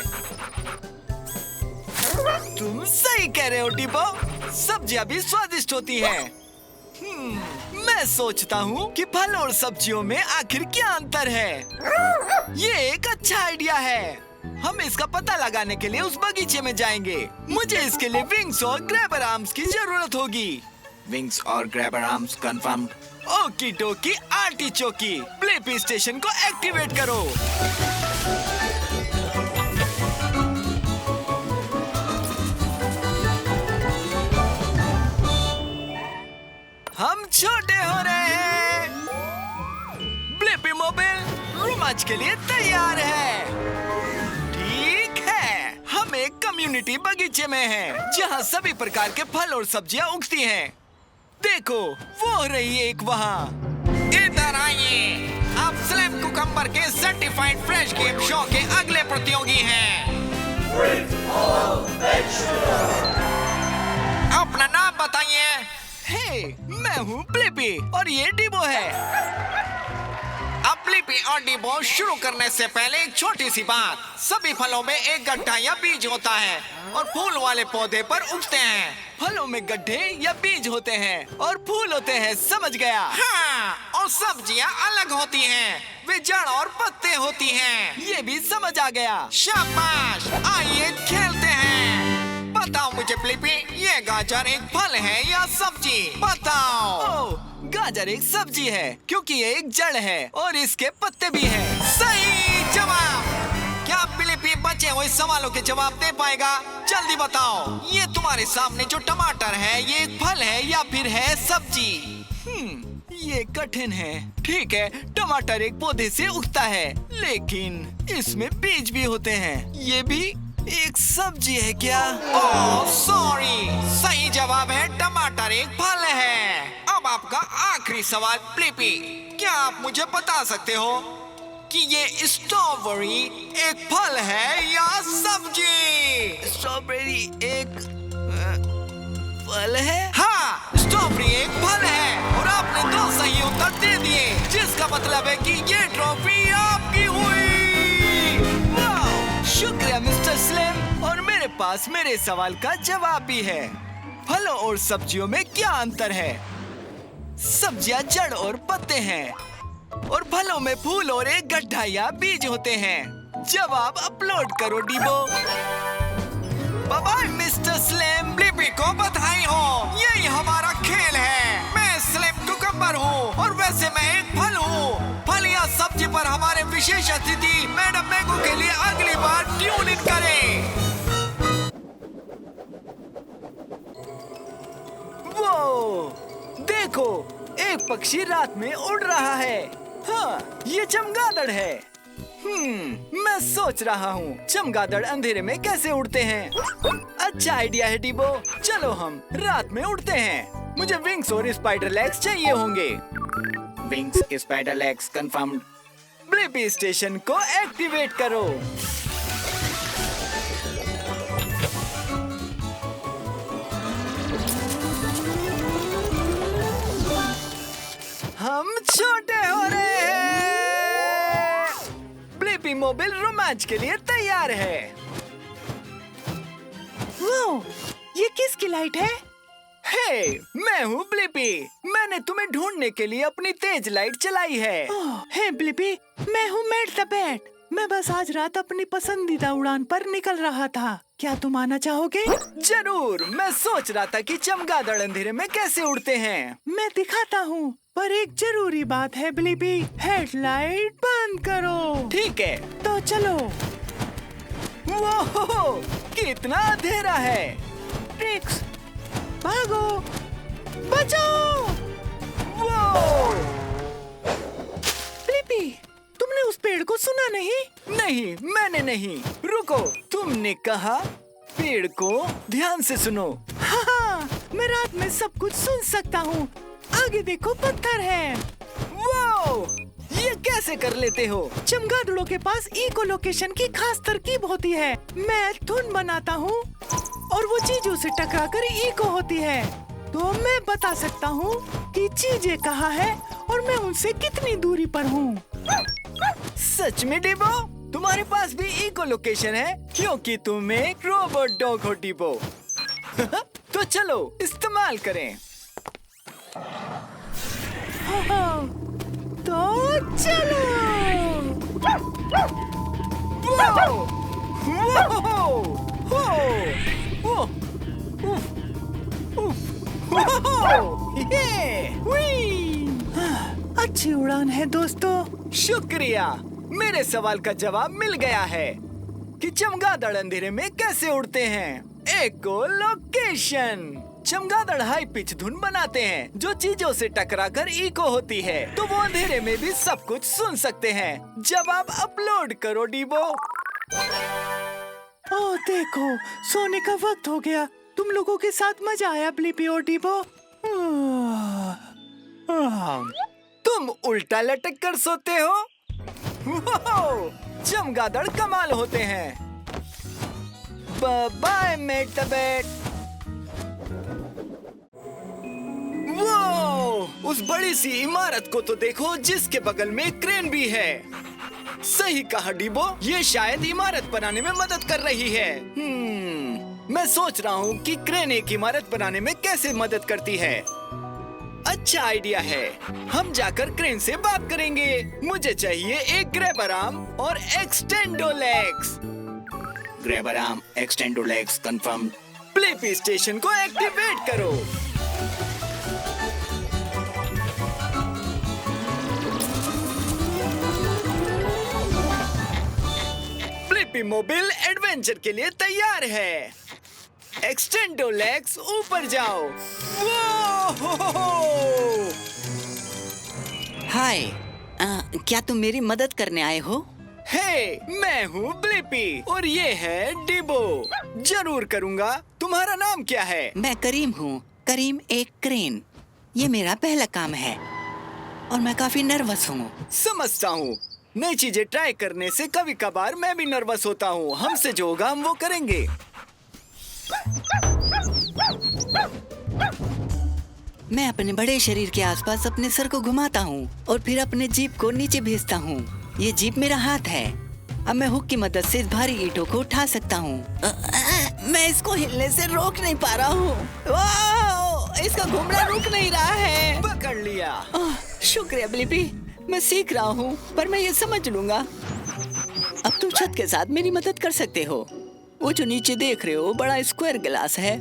तुम सही कह रहे हो डिबो, सब्जियां भी स्वादिष्ट होती हैं। मैं सोचता हूँ कि फल और सब्जियों में आखिर क्या अंतर है। ये एक अच्छा आइडिया है। हम इसका पता लगाने के लिए उस बगीचे में जाएंगे। मुझे इसके लिए विंग्स और ग्रैबर आर्म्स की जरूरत होगी। विंग्स और ग्रैबर आर्म्स कंफर्म्ड। ओकी डोकी आर्टिचोकी। ब्लिपी स्टेशन को एक्टिवेट करो। हम छोटे हो रहे हैं। ब्लिपी मोबाइल रोमांच के लिए तैयार है। ठीक है, हम एक कम्युनिटी बगीचे में हैं, जहां सभी प्रकार के फल और सब्जियां उगती हैं। देखो, वो हो रही है एक वहाँ। इधर आइए, आप स्लिम कुकम्बर के सर्टिफाइड फ्रेश गेम शो के अगले प्रतियोगी हैं। अपना नाम बताइए। हे, मैं हूँ ब्लिपी और ये डिबो है। अब ब्लिपी और डिबो शुरू करने से पहले एक छोटी सी बात। सभी फलों में एक गड्ढा या बीज होता है और फूल वाले पौधे पर उगते हैं। फलों में गड्ढे या बीज होते हैं और फूल होते हैं, समझ गया। हाँ, और सब्जियां अलग होती हैं, वे जड़ और पत्ते होती हैं। ये भी समझ आ गया। शाबाश, आइए खेलते हैं। बताओ मुझे ब्लिपी, ये गाजर एक फल है या सब्जी? बताओ। ओह, गाजर एक सब्जी है क्योंकि ये एक जड़ है और इसके पत्ते भी हैं। सही जवाब। क्या ब्लिपी बचे हुए सवालों के जवाब दे पाएगा? जल्दी बताओ। ये तुम्हारे सामने जो टमाटर है, ये एक फल है या फिर है सब्जी? ये कठिन है। ठीक है, टमाटर एक पौधे से उगता है, लेकिन इसमें बीज भी होते हैं। ये भी एक सब्जी है क्या? ओह सॉरी, सही जवाब है टमाटर एक फल है। अब आपका आखिरी सवाल ब्लिपी, क्या आप मुझे बता सकते हो कि ये स्ट्रॉबेरी एक फल है या सब्जी? स्ट्रॉबेरी एक फल है? हाँ, स्ट्रॉबेरी एक फल है और आपने 2 सही उत्तर दे दिए, जिसका मतलब है कि ये ट्रॉफी आपकी हुई। शुक्रिया मिस्टर स्लिम। और मेरे पास मेरे सवाल का जवाब भी है। फलों और सब्जियों में क्या अंतर है? सब्जियां जड़ और पत्ते हैं और फलों में फूल और एक गड्ढा या बीज होते हैं। जवाब अपलोड करो Dibo. Bye bye mister Slim. Blippi को बधाई हो, यही हमारा खेल है। मैं स्लिम कुकम्बर हूँ और वैसे मैं एक फल हूँ। फल या सब्जी पर हमारे विशेष अतिथि मैडम मैंगो के लिए अगली बार ट्यून इन करें। वो देखो, एक पक्षी रात में उड़ रहा है। हाँ, ये चमगादड़ है। मैं सोच रहा हूँ चमगादड़ अंधेरे में कैसे उड़ते हैं। अच्छा आइडिया है डिबो, चलो हम रात में उड़ते हैं। मुझे विंग्स और स्पाइडर लेग्स चाहिए होंगे। Wings spider legs confirmed. Blippi station को एक्टिवेट करो। हम छोटे हो रहे हैं। ब्लिपी मोबाइल रोमांच के लिए तैयार है। वो, ये किसकी लाइट है? हे, मैं हूँ ब्लिपी। मैंने तुम्हें ढूंढने के लिए अपनी तेज लाइट चलाई है। हे ब्लिपी, मैं हूँ मैट द बैट। मैं बस आज रात अपनी पसंदीदा उड़ान पर निकल रहा था। क्या तुम आना चाहोगे? जरूर। मैं सोच रहा था कि चमगादड़ अंधेरे में कैसे उड़ते हैं। मैं दिखाता हूँ, पर एक जरूरी बात है ब्लिपी। हेडलाइट बंद करो। ठीक है, तो चलो। वो कितना अंधेरा है। ट्रिक्स, भागो, बचाओ। वो ब्लिपी, तुमने उस पेड़ को सुना नहीं? नहीं, मैंने नहीं। रुको, तुमने कहा पेड़ को ध्यान से सुनो। हाँ, मैं रात में सब कुछ सुन सकता हूँ। आगे देखो, पत्थर है। वो ये कैसे कर लेते हो? चमगादड़ों के पास इको लोकेशन की खास तरकीब होती है। मैं धुन बनाता हूँ और वो चीजों से टकराकर इको होती है, तो मैं बता सकता हूँ कि चीजें कहाँ है और मैं उनसे कितनी दूरी पर हूँ। सच में डिबो, तुम्हारे पास भी इको लोकेशन है क्योंकि तुम एक रोबोट डॉग हो डिबो। तो चलो इस्तेमाल करें। तो चलो। अच्छी उड़ान है दोस्तों। शुक्रिया। मेरे सवाल का जवाब मिल गया है कि चमगादड़ अंधेरे में कैसे उड़ते हैं। एको लोकेशन। चमगादड़ हाई पिच धुन बनाते हैं जो चीजों से टकराकर इको होती है, तो वो अंधेरे में भी सब कुछ सुन सकते हैं। जवाब अपलोड करो डीबो। ओह देखो, सोने का वक्त हो गया। तुम लोगों के साथ मजा आया ब्लिपी और डीबो। तुम उल्टा लटक कर सोते हो। वाओ, चमगादड़ कमाल होते हैं। बाय मेट द बेट। वो उस बड़ी सी इमारत को तो देखो जिसके बगल में क्रेन भी है। सही कहा डीबो, ये शायद इमारत बनाने में मदद कर रही है। मैं सोच रहा हूँ कि क्रेन एक इमारत बनाने में कैसे मदद करती है। अच्छा आइडिया है, हम जाकर क्रेन से बात करेंगे। मुझे चाहिए एक ग्रैबर आर्म और extendo legs. Grabber arm, extendo legs confirm. Blippi station को एक्टिवेट करो। ब्लिपी मोबाइल एडवेंचर के लिए तैयार है। एक्सटेंडो लेग्स ऊपर जाओ। हाय, क्या तुम मेरी मदद करने आए हो? हे, मैं हूँ ब्लिपी और ये है डीबो। जरूर करूँगा। तुम्हारा नाम क्या है? मैं करीम हूँ। करीम एक क्रेन। ये मेरा पहला काम है और मैं काफी नर्वस हूँ। समझता हूँ। नई चीजें ट्राई करने से कभी कभार मैं भी नर्वस होता हूँ। हमसे जो होगा हम वो करेंगे। मैं अपने बड़े शरीर के आसपास अपने सर को घुमाता हूँ और फिर अपने जीप को नीचे भेजता हूँ। ये जीप मेरा हाथ है। अब मैं हुक की मदद से इस भारी ईंटों को उठा सकता हूँ। मैं इसको हिलने से रोक नहीं पा रहा हूँ। इसका घूमना रुक नहीं रहा है। पकड़ लिया। शुक्रिया ब्लिपी, मैं सीख रहा हूँ पर मैं ये समझ लूंगा। अब तुम छत के साथ मेरी मदद कर सकते हो। वो जो नीचे देख रहे हो बड़ा स्क्वायर गिलास है।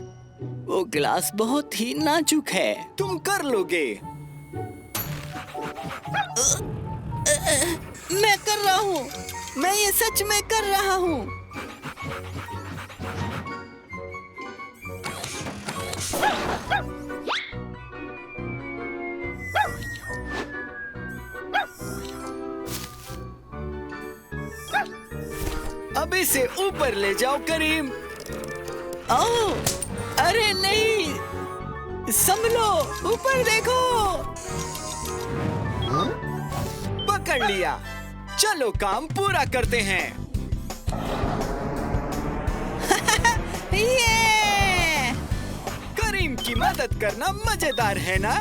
वो गिलास बहुत ही नाजुक है। तुम कर लोगे। मैं कर रहा हूँ। मैं ये सच में कर रहा हूँ। अब इसे ऊपर ले जाओ करीम। ओह, अरे नहीं, संभलो, ऊपर देखो। पकड़ लिया। चलो काम पूरा करते हैं। ये करीम की मदद करना मजेदार है ना?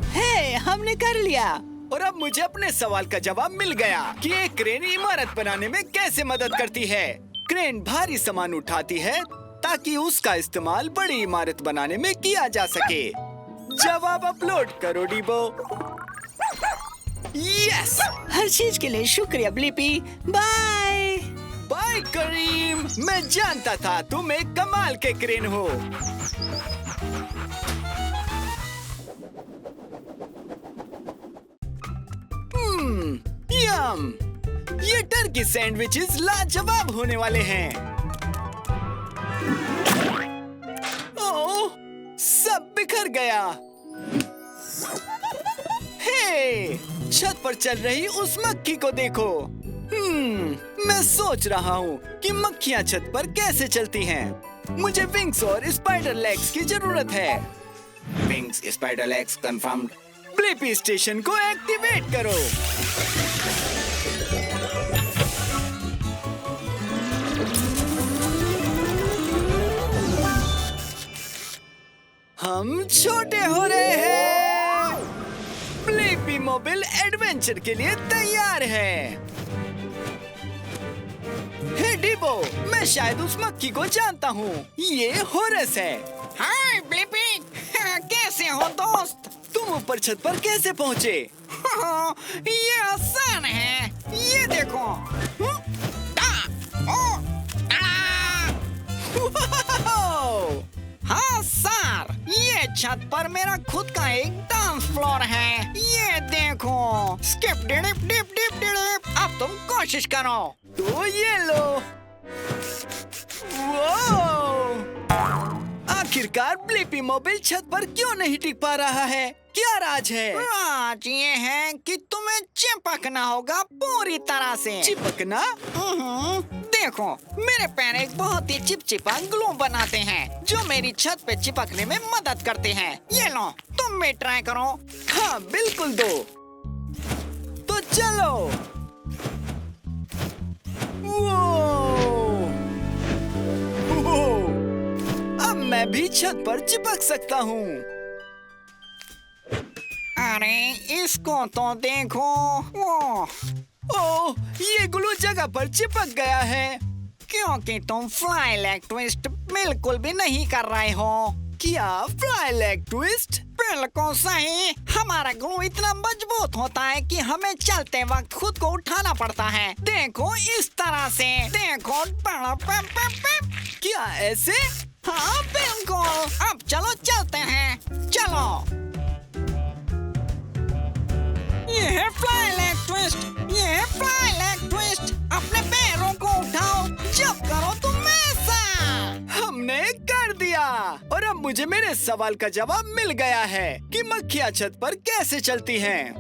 हे, हमने कर लिया। और अब मुझे अपने सवाल का जवाब मिल गया कि एक क्रेन इमारत बनाने में कैसे मदद करती है। क्रेन भारी सामान उठाती है ताकि उसका इस्तेमाल बड़ी इमारत बनाने में किया जा सके। जवाब अपलोड करो डीबो। यस, हर चीज के लिए शुक्रिया ब्लिपी। बाय बाय करीम। मैं जानता था तुम एक कमाल के क्रेन हो। यम, ये टर्की सैंडविचेस लाजवाब होने वाले हैं। ओह, सब बिखर गया। हे, छत पर चल रही उस मक्खी को देखो। मैं सोच रहा हूँ कि मक्खियाँ छत पर कैसे चलती हैं। मुझे विंग्स और स्पाइडर लेग्स की जरूरत है। Wings, spider legs confirmed. Blippi station को एक्टिवेट करो। हम छोटे हो रहे हैं। ब्लिपी मोबाइल एडवेंचर के लिए तैयार है। हे डीबो, मैं शायद उस मक्खी को जानता हूँ। ये होरस है। हाय ब्लिपी, कैसे हो दोस्त? तुम ऊपर छत पर कैसे पहुँचे? ये आसान है। ये देखो। हाँ सर, ये छत पर मेरा खुद का एक डांस फ्लोर है। ये ये देखो, skip dip dip dip dip. अब तुम कोशिश करो। तो ये लो। वाह! आखिरकार ब्लिपी मोबाइल छत पर क्यों नहीं टिक पा रहा है? क्या राज है? राज ये है कि तुम्हें चिपकना होगा पूरी तरह से। चिपकना? देखो, मेरे पैर एक बहुत ही चिपचिपा ग्लू बनाते हैं जो मेरी छत पे चिपकने में मदद करते हैं। ये लो, तुम भी ट्राई करो। हाँ बिल्कुल दो। तो चलो। अब मैं भी छत पर चिपक सकता हूँ। अरे इसको तो देखो। ओह, ये ग्लू जगह पर चिपक गया है। क्योंकि तुम फ्लाई लेग ट्विस्ट बिल्कुल भी नहीं कर रहे हो। क्या फ्लाई लेग ट्विस्ट? बिल्कुल सही। हमारा ग्लू इतना मजबूत होता है कि हमें चलते वक्त खुद को उठाना पड़ता है। देखो इस तरह से। देखो। क्या ऐसे? हाँ बिल्कुल। अब चलो चलते हैं। चलो। ये है फ्लाई लेग ट्विस्ट। ये है फ्लाई लेग ट्विस्ट। अपने पैरों को उठाओ जब करो तुम ऐसा। हमने कर दिया। और अब मुझे मेरे सवाल का जवाब मिल गया है कि मक्खियाँ छत पर कैसे चलती हैं।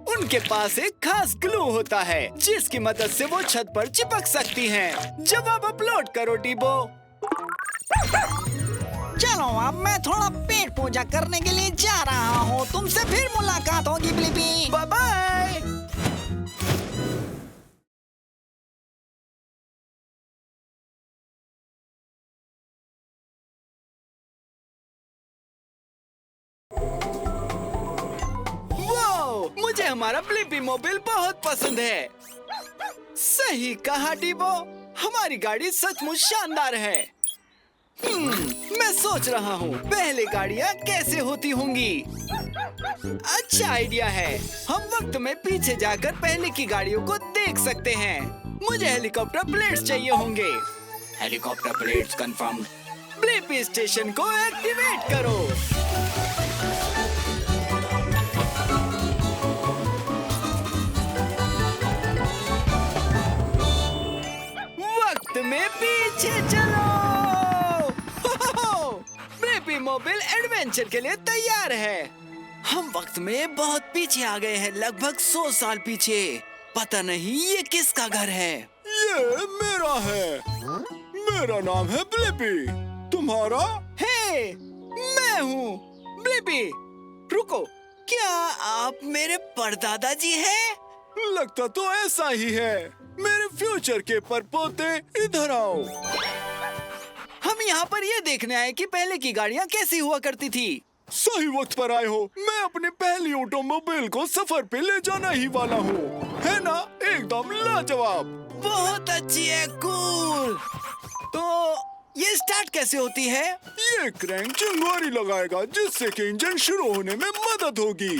उनके पास एक खास ग्लू होता है जिसकी मदद से वो छत पर चिपक सकती हैं। जवाब अपलोड करो डिबो। चलो अब मैं थोड़ा पेट पूजा करने के लिए जा रहा हूँ। तुमसे फिर मुलाकात होगी ब्लिपी। Bye bye. वो मुझे हमारा ब्लिपी मोबाइल बहुत पसंद है। सही कहा डिबो, हमारी गाड़ी सचमुच शानदार है। मैं सोच रहा हूँ पहले गाड़ियाँ कैसे होती होंगी। अच्छा आइडिया है। हम वक्त में पीछे जाकर पहले की गाड़ियों को देख सकते हैं। मुझे हेलीकॉप्टर प्लेट्स चाहिए होंगे। Helicopter plates confirm. Blippi station को एक्टिवेट करो। वक्त में पीछे चलो। ब्लिपी मोबाइल एडवेंचर के लिए तैयार है। हम वक्त में बहुत पीछे आ गए हैं, लगभग 100 साल पीछे। पता नहीं ये किसका घर है। ये मेरा है। मेरा नाम है ब्लिपी। तुम्हारा? हे, मैं हूँ ब्लिपी। रुको, क्या आप मेरे परदादा जी हैं? लगता तो ऐसा ही है। मेरे फ्यूचर के परपोते, इधर आओ। हम यहाँ पर ये देखने आए कि पहले की गाड़ियाँ कैसी हुआ करती थी। सही वक्त पर आए हो। मैं अपनी पहली ऑटोमोबाइल को सफर पे ले जाना ही वाला हूँ। है ना एकदम लाजवाब। बहुत अच्छी है, कूल। तो ये स्टार्ट कैसे होती है? ये क्रैंक चिंगारी लगाएगा जिससे कि इंजन शुरू होने में मदद होगी।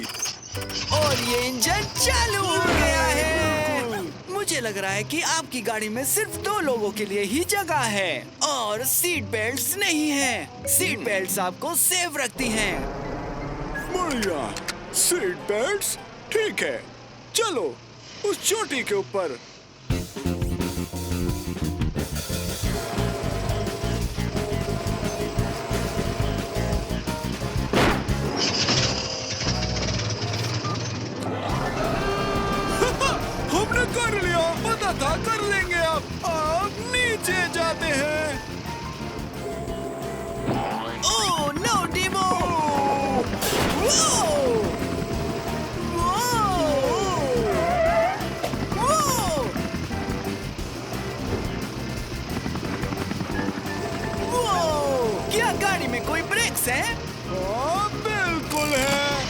और ये इंजन चालू हो गया है। मुझे लग रहा है कि आपकी गाड़ी में सिर्फ 2 लोगों के लिए ही जगह है और सीट बेल्ट्स नहीं है। सीट बेल्ट्स आपको सेफ रखती हैं। बढ़िया। सीट बेल्ट्स ठीक है। चलो उस चोटी के ऊपर। हमने कर लिया। पता था कर लेंगे। अब नीचे जाते हैं। Oh no Dibo. क्या गाड़ी में कोई ब्रेक्स है? हाँ बिल्कुल है।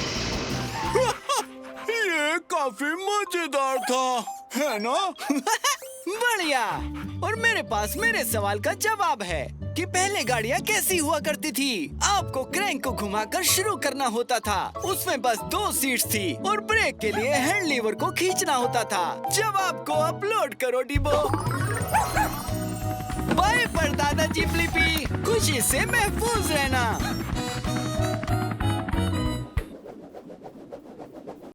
ये काफी मजेदार था, है ना? बढ़िया। और मेरे पास मेरे सवाल का जवाब है कि पहले गाड़ियाँ कैसी हुआ करती थी। आपको क्रैंक को घुमाकर शुरू करना होता था। उसमें बस 2 सीट्स थी और ब्रेक के लिए हैंड लीवर को खींचना होता था। जवाब को अपलोड करो डिबो। बाय परदादा जी ब्लिपी, खुशी से महफूज रहना।